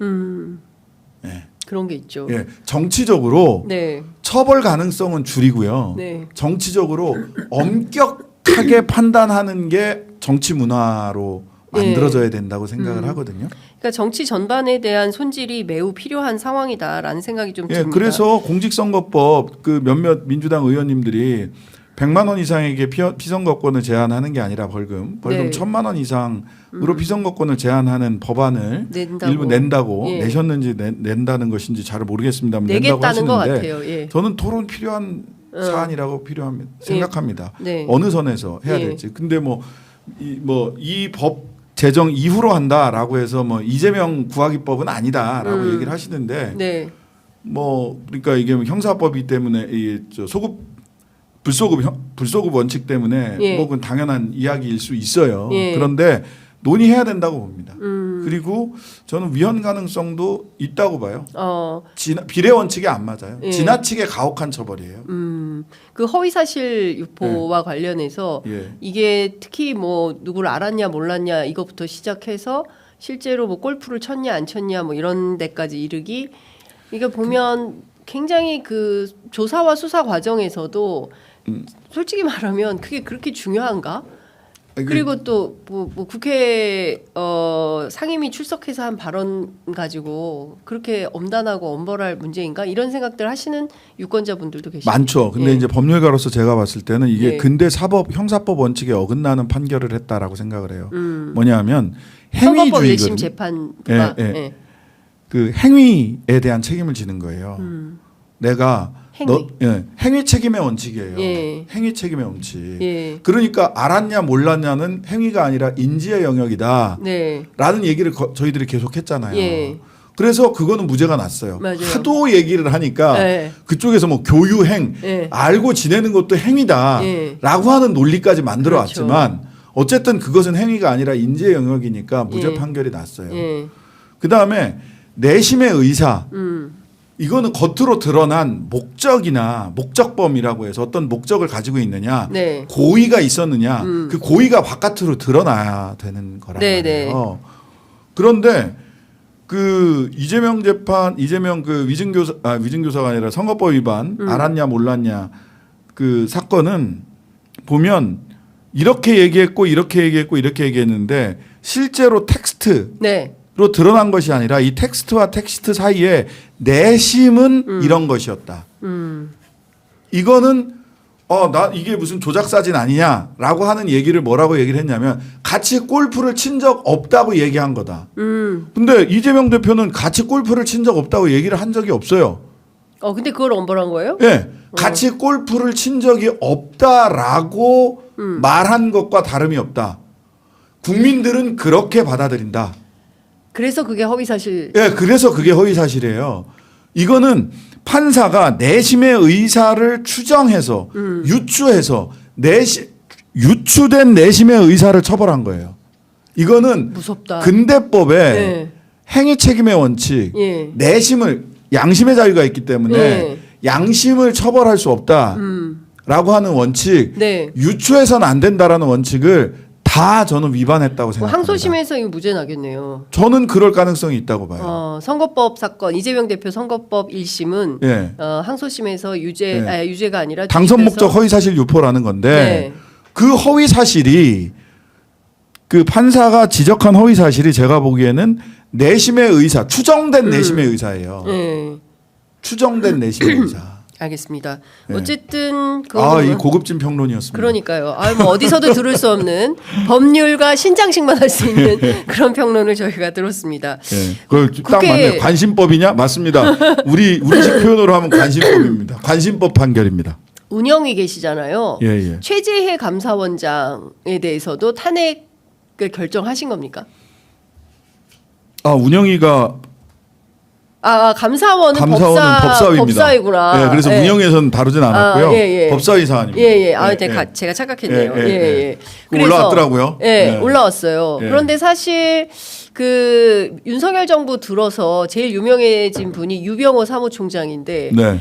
예. 그런 게 있죠. 예. 정치적으로 네, 처벌 가능성은 줄이고요. 네, 정치적으로 엄격하게 판단하는 게 정치 문화로 만들어져야 된다고 생각을 하거든요. 그러니까 정치 전반에 대한 손질이 매우 필요한 상황이다라는 생각이 좀 예, 듭니다. 그래서 공직선거법 그 몇몇 민주당 의원님들이 100만 원 이상에게 피선거권을 제한하는 게 아니라 벌금 네. 1,000만 원 이상으로 피선거권을 제한하는 법안을 낸다고. 일부 낸다고 예. 내셨는지 낸다는 것인지 잘 모르겠습니다만 낸다고 내겠다는 것 하시는데 같아요. 예. 저는 토론 필요한 사안이라고 생각합니다. 네. 어느 선에서 해야 예. 될지. 근데 이 법 제정 이후로 한다라고 해서 뭐 이재명 구하기법은 아니다라고 얘기를 하시는데 네, 그러니까 이게 형사법이기 때문에 불소급 원칙 때문에 예. 그건 당연한 이야기일 수 있어요. 예. 그런데 논의해야 된다고 봅니다. 그리고 저는 위헌 가능성도 있다고 봐요. 비례 원칙에 안 맞아요. 예. 지나치게 가혹한 처벌이에요. 그 허위사실 유포와 관련해서 예. 이게 특히 뭐 누구를 알았냐 몰랐냐 이것부터 시작해서 실제로 뭐 골프를 쳤냐 안 쳤냐 뭐 이런 데까지 이르기 이게 보면 굉장히 그 조사와 수사 과정에서도 솔직히 말하면 그게 그렇게 중요한가? 그리고 또 뭐 국회 상임위 출석해서 한 발언 가지고 그렇게 엄단하고 엄벌할 문제인가 이런 생각들 하시는 유권자분들도 계시죠. 많죠. 근데 예. 이제 법률가로서 제가 봤을 때는 이게 예. 근대 형사법 원칙에 어긋나는 판결을 했다라고 생각을 해요. 뭐냐면 선거법 행위주의거든요. 1심 재판부가 예, 예. 그 행위에 대한 책임을 지는 거예요. 내가 행위 책임의 원칙이에요. 예. 행위 책임의 원칙. 예. 그러니까 알았냐 몰랐냐는 행위가 아니라 인지의 영역이다. 네. 라는 얘기를 저희들이 계속 했잖아요. 예. 그래서 그거는 무죄가 났어요. 맞아요. 하도 얘기를 하니까 예. 그쪽에서 뭐 교유행, 예. 알고 지내는 것도 행위다. 예. 라고 하는 논리까지 만들어 그렇죠. 왔지만 어쨌든 그것은 행위가 아니라 인지의 영역이니까 무죄 예. 판결이 났어요. 예. 그 다음에 내심의 의사. 이거는 겉으로 드러난 목적이나 목적범이라고 해서 어떤 목적을 가지고 있느냐, 네. 고의가 있었느냐, 그 고의가 바깥으로 드러나야 되는 거란 네, 말이에요. 그런데 그 이재명 그 위증교사가 아니라 선거법 위반 알았냐 몰랐냐 그 사건은 보면 이렇게 얘기했고 이렇게 얘기했고 이렇게 얘기했는데 실제로 텍스트 네. 로 드러난 것이 아니라 이 텍스트와 텍스트 사이에 내심은 이런 것이었다. 이거는 나 이게 무슨 조작 사진 아니냐라고 하는 얘기를 뭐라고 얘기를 했냐면 같이 골프를 친 적 없다고 얘기한 거다. 근데 이재명 대표는 같이 골프를 친 적 없다고 얘기를 한 적이 없어요. 근데 그걸 엄벌한 거예요? 예. 같이 골프를 친 적이 없다라고 말한 것과 다름이 없다. 국민들은 그렇게 받아들인다. 그래서 그게 허위사실. 예, 그래서 그게 허위사실이에요. 이거는 판사가 내심의 의사를 추정해서 유추해서 유추된 내심의 의사를 처벌한 거예요. 이거는 무섭다. 근대법에 네. 행위 책임의 원칙, 예. 내심을 양심의 자유가 있기 때문에 예. 양심을 처벌할 수 없다라고 하는 원칙, 네. 유추해서는 안 된다라는 원칙을 다 저는 위반했다고 생각합니다. 항소심에서 이거 무죄 나겠네요. 저는 그럴 가능성이 있다고 봐요. 선거법 사건 이재명 대표 선거법 1심은 예. 항소심에서 유죄 네. 유죄가 아니라 당선 주심에서- 목적 허위사실 유포라는 건데 네. 그 허위사실이 그 판사가 지적한 허위사실이 제가 보기에는 내심의 의사, 추정된 내심의 의사예요. 네. 추정된 내심의 의사. 알겠습니다. 네. 어쨌든 이 고급진 평론이었습니다. 그러니까요. 뭐 어디서도 들을 수 없는 법률과 신장식만 할 수 있는 그런 평론을 저희가 들었습니다. 예, 그딱 국회- 맞네. 관심법이냐? 맞습니다. 우리식 표현으로 하면 관심법입니다. 관심법 판결입니다. 운영이 계시잖아요. 예. 최재해 감사원장에 대해서도 탄핵을 결정하신 겁니까? 운영이가 감사원은 법사위입니다. 법사위구나. 예, 그래서 예. 운영에서는 다르진 않았고요. 예. 법사위 사안입니다. 예. 예. 제가 착각했네요. 예. 예. 올라왔더라고요. 예, 예. 올라왔어요. 예. 그런데 사실 그 윤석열 정부 들어서 제일 유명해진 분이 유병호 사무총장인데 네.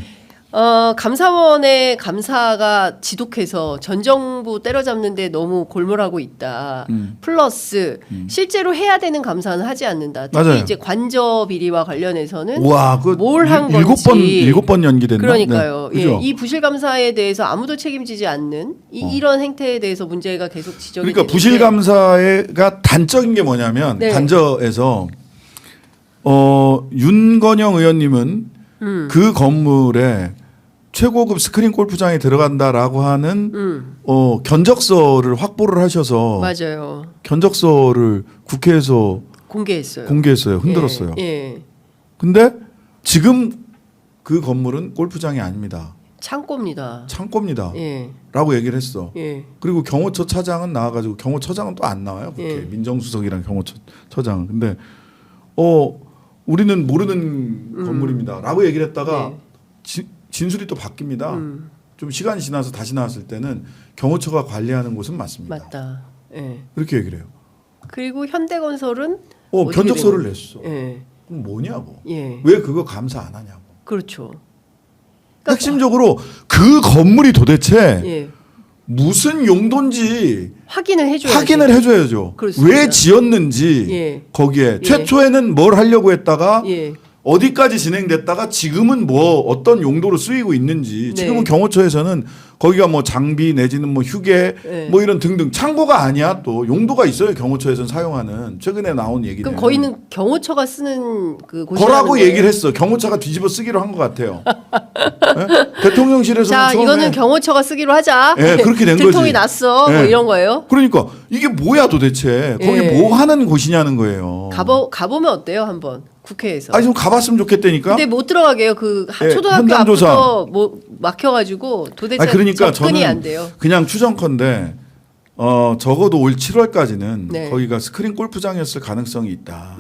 감사원의 감사가 지독해서 전 정부 때려잡는데 너무 골몰하고 있다. 플러스 실제로 해야 되는 감사는 하지 않는다. 특히 맞아요. 이제 관저 비리와 관련해서는 와, 그 뭘 한 건지. 일곱 번 연기됐나? 그러니까요. 네. 예, 그죠? 이 부실 감사에 대해서 아무도 책임지지 않는 이런 행태에 대해서 문제가 계속 지적이 그러니까 되는데 부실 감사가 단적인 게 뭐냐면 네. 관저에서 윤건영 의원님은 그 건물에 최고급 스크린 골프장에 들어간다라고 하는 견적서를 확보를 하셔서 맞아요. 견적서를 국회에서 공개했어요. 공개했어요. 흔들었어요. 예. 근데 지금 그 건물은 골프장이 아닙니다. 창고입니다. 창고입니다. 예. 라고 얘기를 했어. 예. 그리고 경호처 차장은 나와가지고 경호처장은 또 안 나와요. 국회 예. 민정수석이랑 경호처장은. 근데 우리는 모르는 건물입니다.라고 얘기를 했다가 네. 진술이 또 바뀝니다. 좀 시간이 지나서 다시 나왔을 때는 경호처가 관리하는 곳은 맞습니다. 맞다. 예. 이렇게 얘기를 해요. 그리고 현대건설은 어떻게 견적서를 된 냈어. 거예요? 예. 그럼 뭐냐고. 예. 왜 그거 감사 안 하냐고. 그렇죠. 핵심적으로 그 건물이 도대체 예. 무슨 용도인지 확인을 해줘야죠. 확인을 해줘야죠. 그렇습니다. 왜 지었는지 예. 거기에 예. 최초에는 뭘 하려고 했다가 예. 어디까지 진행됐다가 지금은 뭐 어떤 용도로 쓰이고 있는지 네. 지금은 경호처에서는 거기가 뭐 장비 내지는 뭐 휴게 네. 뭐 이런 등등 창고가 아니야 또 용도가 있어요. 경호처에서는 사용하는 최근에 나온 얘기는 그럼 거기는 경호처가 쓰는 그 곳이라는 거라고 거예요? 얘기를 했어. 경호처가 뒤집어 쓰기로 한 것 같아요. 네? 대통령실에서는 자, 처음에 이거는 경호처가 쓰기로 하자. 예, 그렇게 된 들통이 거지. 났어. 뭐 예. 이런 거예요. 그러니까 이게 뭐야 도대체 거기 예. 뭐 하는 곳이냐는 거예요. 가보면 어때요, 한번 국회에서? 아니 좀 가봤으면 좋겠다니까. 근데 못 들어가게요. 그 예, 초등학교 현장 조사. 앞부터 뭐 막혀가지고 도대체 그러니까 접근이 저는 안 돼요. 그냥 추정컨대 적어도 올 7월까지는 네. 거기가 스크린 골프장이었을 가능성이 있다.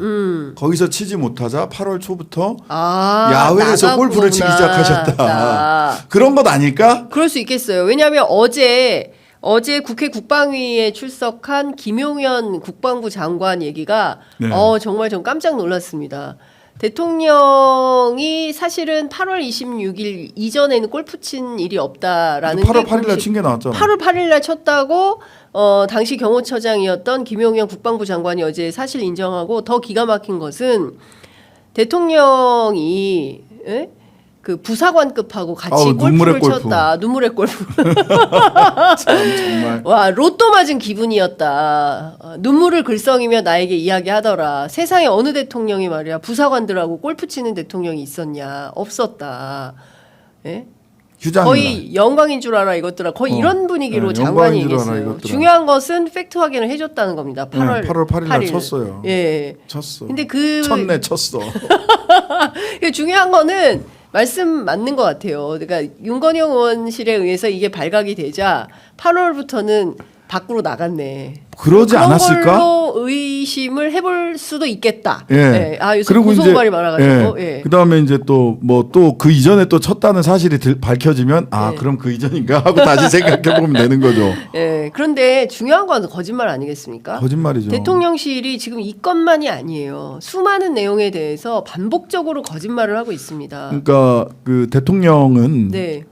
거기서 치지 못하자 8월 초부터 야외에서 나가구나. 골프를 치기 시작하셨다. 자, 그런 것 아닐까? 그럴 수 있겠어요. 왜냐하면 어제 국회 국방위에 출석한 김용현 국방부 장관 얘기가 네. 정말 좀 깜짝 놀랐습니다. 대통령이 사실은 8월 26일 이전에는 골프 친 일이 없다라는 8월 게 8일 날 친 게 나왔잖아. 8월 8일 날 쳤다고 당시 경호처장이었던 김용현 국방부 장관이 어제 사실 인정하고 더 기가 막힌 것은 대통령이 그 부사관급하고 같이 눈물의 골프를 골프. 쳤다. 눈물의 골프. 정말. 와, 로또 맞은 기분이었다. 눈물을 글썽이며 나에게 이야기하더라. 세상에 어느 대통령이 말이야 부사관들하고 골프 치는 대통령이 있었냐? 없었다. 예? 규장이다. 거의 영광인 줄 알아 이것들아. 거의 이런 분위기로 네, 장관이 영광인 줄 알아, 얘기했어요. 이것들아. 중요한 것은 팩트 확인을 해줬다는 겁니다. 8월 8월 8일 쳤어요. 예. 쳤어. 근데 쳤어. 중요한 거는 말씀 맞는 것 같아요. 그러니까 윤건영 의원실에 의해서 이게 발각이 되자 8월부터는 밖으로 나갔네. 그러지 그런 않았을까? 걸로 의심을 해볼 수도 있겠다. 예. 예. 아 요새 그리고 고소고발이 많아가지고. 예. 그다음에 이제 또 뭐 또 그 이전에 또 쳤다는 사실이 밝혀지면 아 예. 그럼 그 이전인가 하고 다시 생각해 보면 되는 거죠. 예. 그런데 중요한 건 거짓말 아니겠습니까? 거짓말이죠. 대통령실이 지금 이 건만이 아니에요. 수많은 내용에 대해서 반복적으로 거짓말을 하고 있습니다. 그러니까 그 대통령은 네.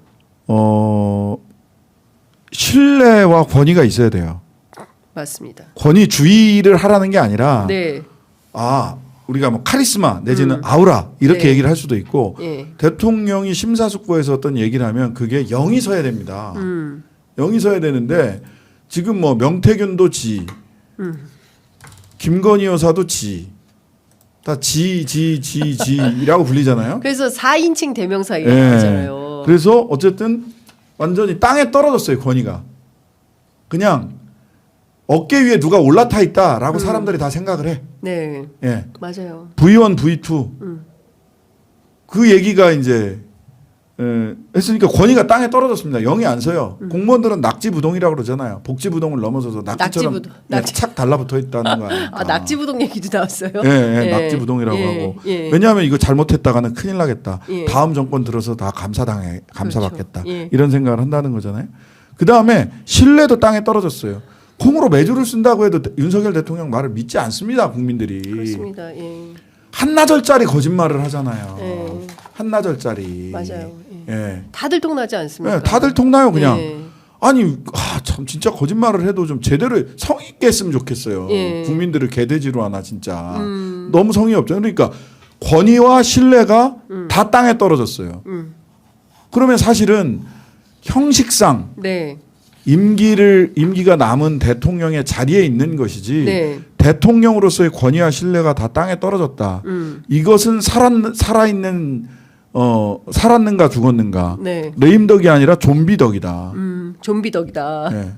신뢰와 권위가 있어야 돼요. 맞습니다. 권위주의를 하라는 게 아니라 네. 아 우리가 뭐 카리스마 내지는 아우라 이렇게 네. 얘기를 할 수도 있고 예. 대통령이 심사숙고해서 어떤 얘기를 하면 그게 영이 서야 됩니다. 음. 영이 서야 되는데 지금 뭐 명태균도 김건희 여사도 다 지라고 불리잖아요. 그래서 4인칭 대명사 예. 얘기하잖아요. 그래서 어쨌든 완전히 땅에 떨어졌어요 권위가. 그냥 어깨 위에 누가 올라타 있다라고 사람들이 다 생각을 해. 네. 예. 맞아요. V1, V2 그 얘기가 이제 했으니까 권위가 땅에 떨어졌습니다. 영이 안 서요. 공무원들은 낙지부동이라고 그러잖아요. 복지부동을 넘어서서 낙지처럼 낙지부동. 착 달라붙어 있다는 거 아닙니까? 아 낙지부동 얘기도 나왔어요. 예, 낙지부동이라고 하고. 왜냐하면 이거 잘못했다가는 큰일 나겠다. 예. 다음 정권 들어서 다 감사받겠다. 그렇죠. 예. 이런 생각을 한다는 거잖아요. 그 다음에 신뢰도 땅에 떨어졌어요. 콩으로 매주를 쓴다고 해도 윤석열 대통령 말을 믿지 않습니다. 국민들이. 그렇습니다. 예. 한나절짜리 거짓말을 하잖아요. 예. 한나절짜리. 맞아요. 예. 예. 다들 통나지 않습니까? 예, 다들 통나요 그냥. 예. 아니 참 진짜 거짓말을 해도 좀 제대로 성의 있게 했으면 좋겠어요. 예. 국민들을 개돼지로 하나 진짜. 너무 성의 없죠. 그러니까 권위와 신뢰가 다 땅에 떨어졌어요. 그러면 사실은 형식상 네. 임기가 남은 대통령의 자리에 있는 것이지 네. 대통령으로서의 권위와 신뢰가 다 땅에 떨어졌다. 이것은 살았는가 죽었는가. 네. 레임덕이 아니라 좀비덕이다. 좀비덕이다. 네.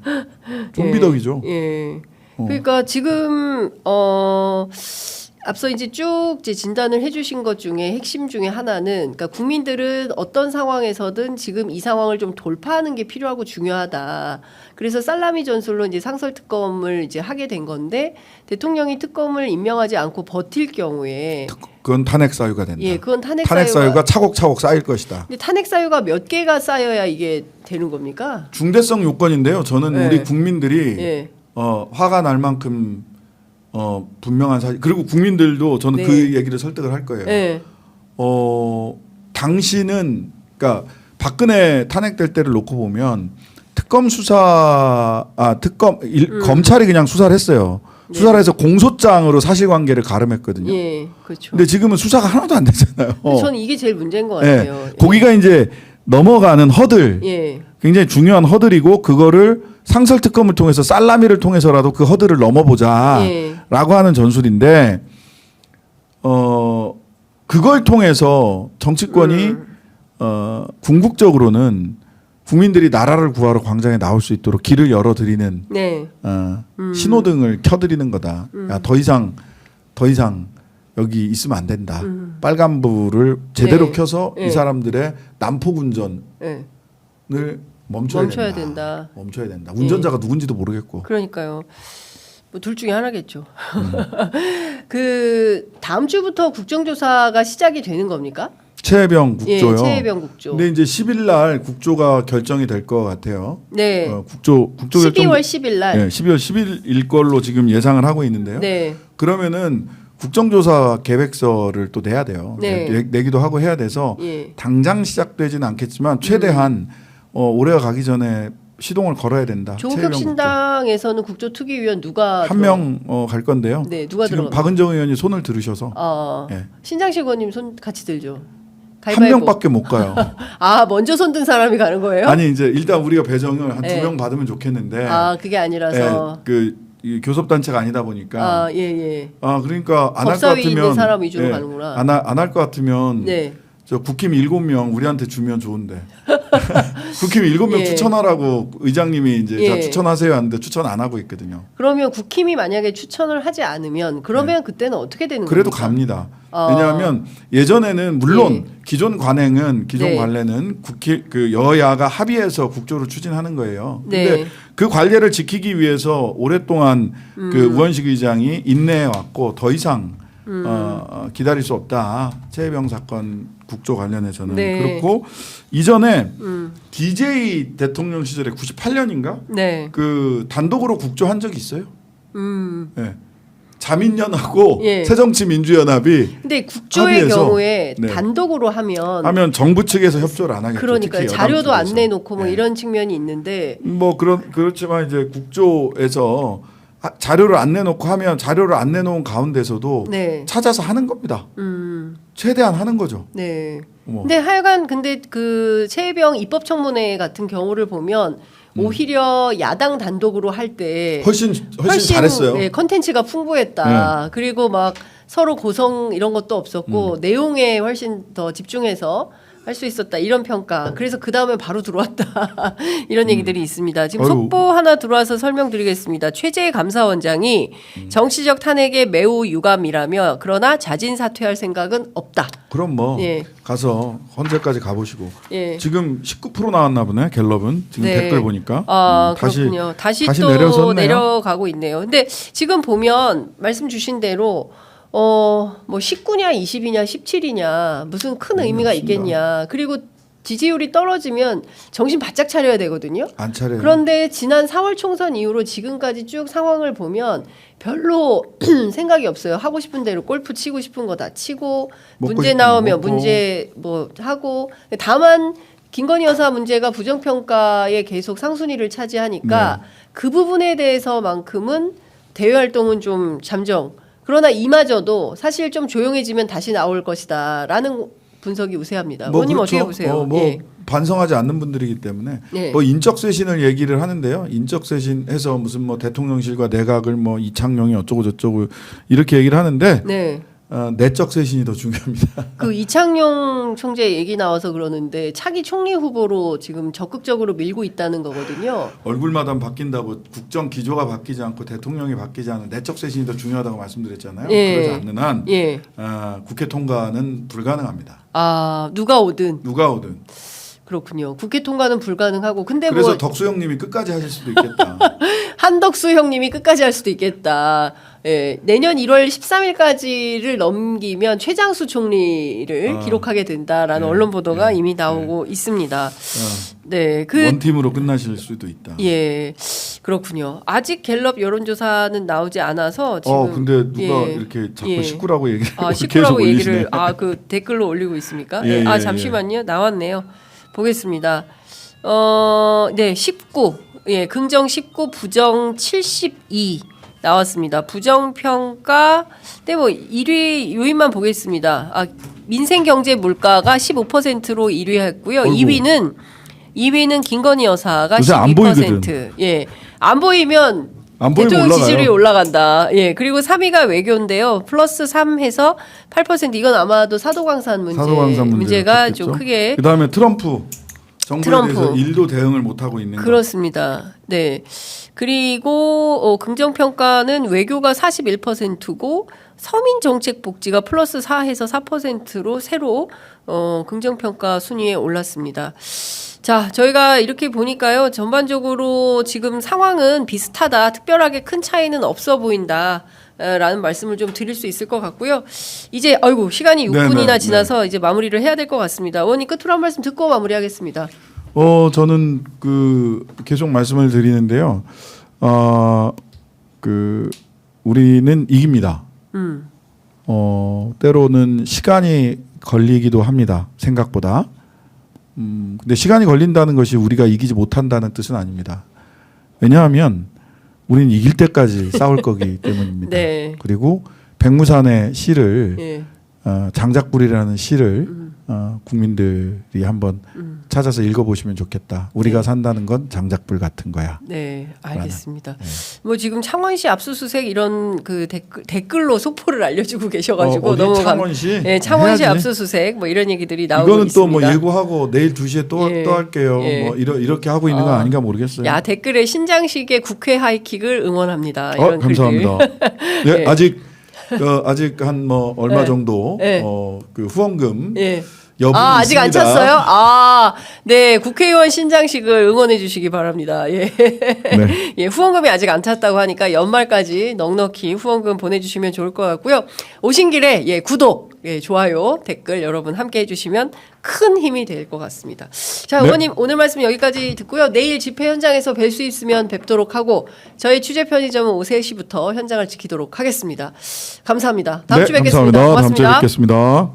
좀비덕이죠. 예. 그러니까 지금 앞서 이제 쭉 이제 진단을 해주신 것 중에 핵심 중에 하나는, 그러니까 국민들은 어떤 상황에서든 지금 이 상황을 좀 돌파하는 게 필요하고 중요하다. 그래서 살라미 전술로 이제 상설 특검을 이제 하게 된 건데, 대통령이 특검을 임명하지 않고 버틸 경우에 그건 탄핵 사유가 된다. 예, 그건 탄핵 사유가 차곡차곡 쌓일 것이다. 근데 탄핵 사유가 몇 개가 쌓여야 이게 되는 겁니까? 중대성 요건인데요. 저는 네. 우리 국민들이 예. 화가 날 만큼 분명한 사실, 그리고 국민들도 저는 네. 그 얘기를 설득을 할 거예요. 예. 당신은, 그러니까 박근혜 탄핵될 때를 놓고 보면 검찰이 그냥 수사를 했어요. 네. 수사를 해서 공소장으로 사실관계를 가름했거든요. 예, 그렇죠. 근데 지금은 수사가 하나도 안 되잖아요. 근데 저는 이게 제일 문제인 것 예. 같아요. 거기가 이제 넘어가는 허들, 예. 굉장히 중요한 허들이고, 그거를 상설 특검을 통해서 살라미를 통해서라도 그 허들을 넘어보자라고 예. 하는 전술인데, 그걸 통해서 정치권이 궁극적으로는 국민들이 나라를 구하러 광장에 나올 수 있도록 길을 열어드리는 네. 신호등을 켜드리는 거다. 야, 더 이상 여기 있으면 안 된다. 빨간불을 제대로 네. 켜서 네. 이 사람들의 난폭 운전을 예. 멈춰야 된다. 멈춰야 된다. 운전자가 누군지도 모르겠고. 그러니까요. 뭐 둘 중에 하나겠죠. 그 다음 주부터 국정조사가 시작이 되는 겁니까? 최혜병 국조요. 예, 최혜병 국조. 근데 이제 10일 날 국조가 결정이 될 것 같아요. 네. 국조 결정 12월 10일 날. 네, 12월 10일일 걸로 지금 예상을 하고 있는데요. 네. 그러면은 국정조사 계획서를 또 내야 돼요. 네. 내기도 하고 해야 돼서 예. 당장 시작되지는 않겠지만 최대한 올해가 가기 전에 시동을 걸어야 된다. 조국혁신당에서는 국조특위위원 누가 한 명 갈 건데요. 네, 누가 지금 들어갑니까? 박은정 의원이 손을 들으셔서 예. 신장식 의원님 손 같이 들죠. 한 가위바위보. 명밖에 못 가요. 아 먼저 손든 사람이 가는 거예요? 아니 이제 일단 우리가 배정을 한 두 네. 명 받으면 좋겠는데 아 그게 아니라서. 이 교섭 단체가 아니다 보니까 아 예예. 그러니까 안 할 것 법사위 있는 같으면 사람 위주로 가는구나. 안 할 것 같으면 네. 저 국힘 7명 우리한테 주면 좋은데 국힘 7명 예. 추천하라고 의장님이 이제 예. 자 추천하세요 하는데 추천 안 하고 있거든요. 그러면 국힘이 만약에 추천을 하지 않으면 그러면 그때는 어떻게 되는 그래도 겁니까? 갑니다. 아. 왜냐하면 예전에는 물론 예. 기존 네. 관례는 그 여야가 합의해서 국조를 추진하는 거예요. 네. 근데 그 관례를 지키기 위해서 오랫동안 그 우원식 의장이 인내해 왔고 더 이상 기다릴 수 없다. 최혜병 사건 국조 관련해서는 네. 그렇고 이전에 DJ 대통령 시절에 98년인가 네. 그 단독으로 국조한 적이 있어요. 음. 네. 자민련하고 예. 새정치민주연합이 근데 국조의 합의해서, 경우에 네. 단독으로 하면 정부 측에서 협조를 안 하겠죠. 그러니까 특히 자료도 여당 안 쪽에서. 내놓고 뭐 네. 이런 측면이 있는데 뭐 그렇지만 이제 국조에서 자료를 안 내놓고 하면 자료를 안 내놓은 가운데서도 네. 찾아서 하는 겁니다. 최대한 하는 거죠. 네. 뭐. 근데 하여간 근데 그 최혜병 입법청문회 같은 경우를 보면 오히려 야당 단독으로 할 때 훨씬 잘했어요. 네, 컨텐츠가 풍부했다. 그리고 막 서로 고성 이런 것도 없었고 내용에 훨씬 더 집중해서 할 수 있었다 이런 평가. 그래서 그 다음에 바로 들어왔다 이런 얘기들이 있습니다. 지금 어휴. 속보 하나 들어와서 설명드리겠습니다. 최재 감사원장이 정치적 탄핵에 매우 유감이라며 그러나 자진 사퇴할 생각은 없다. 그럼 뭐 예. 가서 헌재까지 가보시고 예. 지금 19% 나왔나 보네 갤럽은 지금 네. 댓글 보니까 아, 다시 그렇군요. 다시 또 내려섰네요. 내려가고 있네요. 근데 지금 보면 말씀 주신 대로 뭐 19냐 20이냐 17이냐 무슨 큰 의미가 없습니다. 있겠냐. 그리고 지지율이 떨어지면 정신 바짝 차려야 되거든요. 안 차려요. 그런데 지난 4월 총선 이후로 지금까지 쭉 상황을 보면 별로 생각이 없어요. 하고 싶은 대로 골프 치고 싶은 거 다 치고 먹고 문제 싶은 거 나오면 먹고. 문제 뭐 하고 다만 김건희 여사 문제가 부정평가에 계속 상순위를 차지하니까 그 부분에 대해서만큼은 대외 활동은 좀 잠정. 그러나 이마저도 사실 좀 조용해지면 다시 나올 것이다라는 분석이 우세합니다. 의원님 그렇죠. 어떻게 보세요? 예. 반성하지 않는 분들이기 때문에 네. 뭐 인적 쇄신을 얘기를 하는데요. 인적 쇄신해서 무슨 뭐 대통령실과 내각을 뭐 이창용이 어쩌고 저쩌고 이렇게 얘기를 하는데 네. 내적 쇄신이 더 중요합니다. 그 이창용 총재 얘기 나와서 그러는데 차기 총리 후보로 지금 적극적으로 밀고 있다는 거거든요. 얼굴마다 바뀐다고 국정 기조가 바뀌지 않고 대통령이 바뀌지 않은 내적 쇄신이 더 중요하다고 말씀드렸잖아요. 예. 그러지 않는 한 예. 국회 통과는 불가능합니다. 아, 누가 오든 누가 오든. 그렇군요. 국회 통과는 불가능하고 근데 그래서 뭐 덕수형님이 끝까지 하실 수도 있겠다. 한덕수 형님이 끝까지 할 수도 있겠다. 예, 내년 1월 13일까지를 넘기면 최장수 총리를 기록하게 된다라는 네, 언론 보도가 네, 이미 나오고 있습니다. 네, 원팀으로 끝나실 수도 있다. 예, 그렇군요. 아직 갤럽 여론조사는 나오지 않아서 지금. 근데 누가 예, 이렇게 자꾸 예. 식구라고 얘기를 아, 계속 식구라고 올리시네. 얘기를 그 댓글로 올리고 있습니까? 예, 아 예, 잠시만요. 나왔네요. 보겠습니다. 네, 19. 예, 긍정 19, 부정 72 나왔습니다. 부정 평가. 네, 뭐 1위 요인만 보겠습니다. 민생 경제 물가가 15%로 1위 했고요. 어이구. 2위는 김건희 여사가 요새 12%. 안 보이거든. 예. 안 보이면 안 보이면 대통령 올라가요. 지지율이 올라간다. 예. 그리고 3위가 외교인데요. 플러스 3해서 8%. 이건 아마도 사도광산 문제가 좀 크게. 그다음에 트럼프 정부에 트럼프. 대해서 일도 대응을 못 하고 있는 거. 그렇습니다. 네. 그리고 긍정 평가는 외교가 41%고 서민 정책 복지가 플러스 4해서 4%로 새로 긍정 평가 순위에 올랐습니다. 자, 저희가 이렇게 보니까요. 전반적으로 지금 상황은 비슷하다. 특별하게 큰 차이는 없어 보인다. 라는 말씀을 좀 드릴 수 있을 것 같고요. 이제 시간이 6분이나 지나서 이제 마무리를 해야 될 것 같습니다. 의원님 끝으로 한 말씀 듣고 마무리하겠습니다. 저는 계속 말씀을 드리는데요. 우리는 이깁니다. 때로는 시간이 걸리기도 합니다. 생각보다. 근데 시간이 걸린다는 것이 우리가 이기지 못한다는 뜻은 아닙니다. 왜냐하면 우리는 이길 때까지 싸울 거기 때문입니다. 네. 그리고 백무산의 시를 예. 장작불이라는 시를 국민들이 한번 찾아서 읽어보시면 좋겠다. 우리가 네. 산다는 건 장작불 같은 거야. 네, 알겠습니다. 네. 뭐 지금 창원시 압수수색 이런 그 댓글로 속보를 알려주고 계셔가지고 어디 너무 창원시? 네, 창원시 해야지. 압수수색 뭐 이런 얘기들이 나오고 이거는 또 있습니다. 뭐 예고하고 내일 2시에 또 할게요. 예. 뭐 이렇게 하고 있는 거 아닌가 모르겠어요. 야 댓글에 신장식의 국회 하이킥을 응원합니다. 이런 감사합니다. 네, 예. 아직 한 뭐 얼마 예. 정도 예. 그 후원금 예. 여부는 아직 안 있습니다. 찼어요? 네, 국회의원 신장식을 응원해 주시기 바랍니다. 예. 네. 예, 후원금이 아직 안 찼다고 하니까 연말까지 넉넉히 후원금 보내주시면 좋을 것 같고요. 오신 길에 예, 구독, 예, 좋아요, 댓글 여러분 함께 해주시면 큰 힘이 될 것 같습니다. 자, 네. 의원님 오늘 말씀 여기까지 듣고요. 내일 집회 현장에서 뵐 수 있으면 뵙도록 하고 저희 취재 편의점은 오후 3시부터 현장을 지키도록 하겠습니다. 감사합니다. 다음 주 뵙겠습니다. 감사합니다. 고맙습니다. 다음 주에 뵙겠습니다.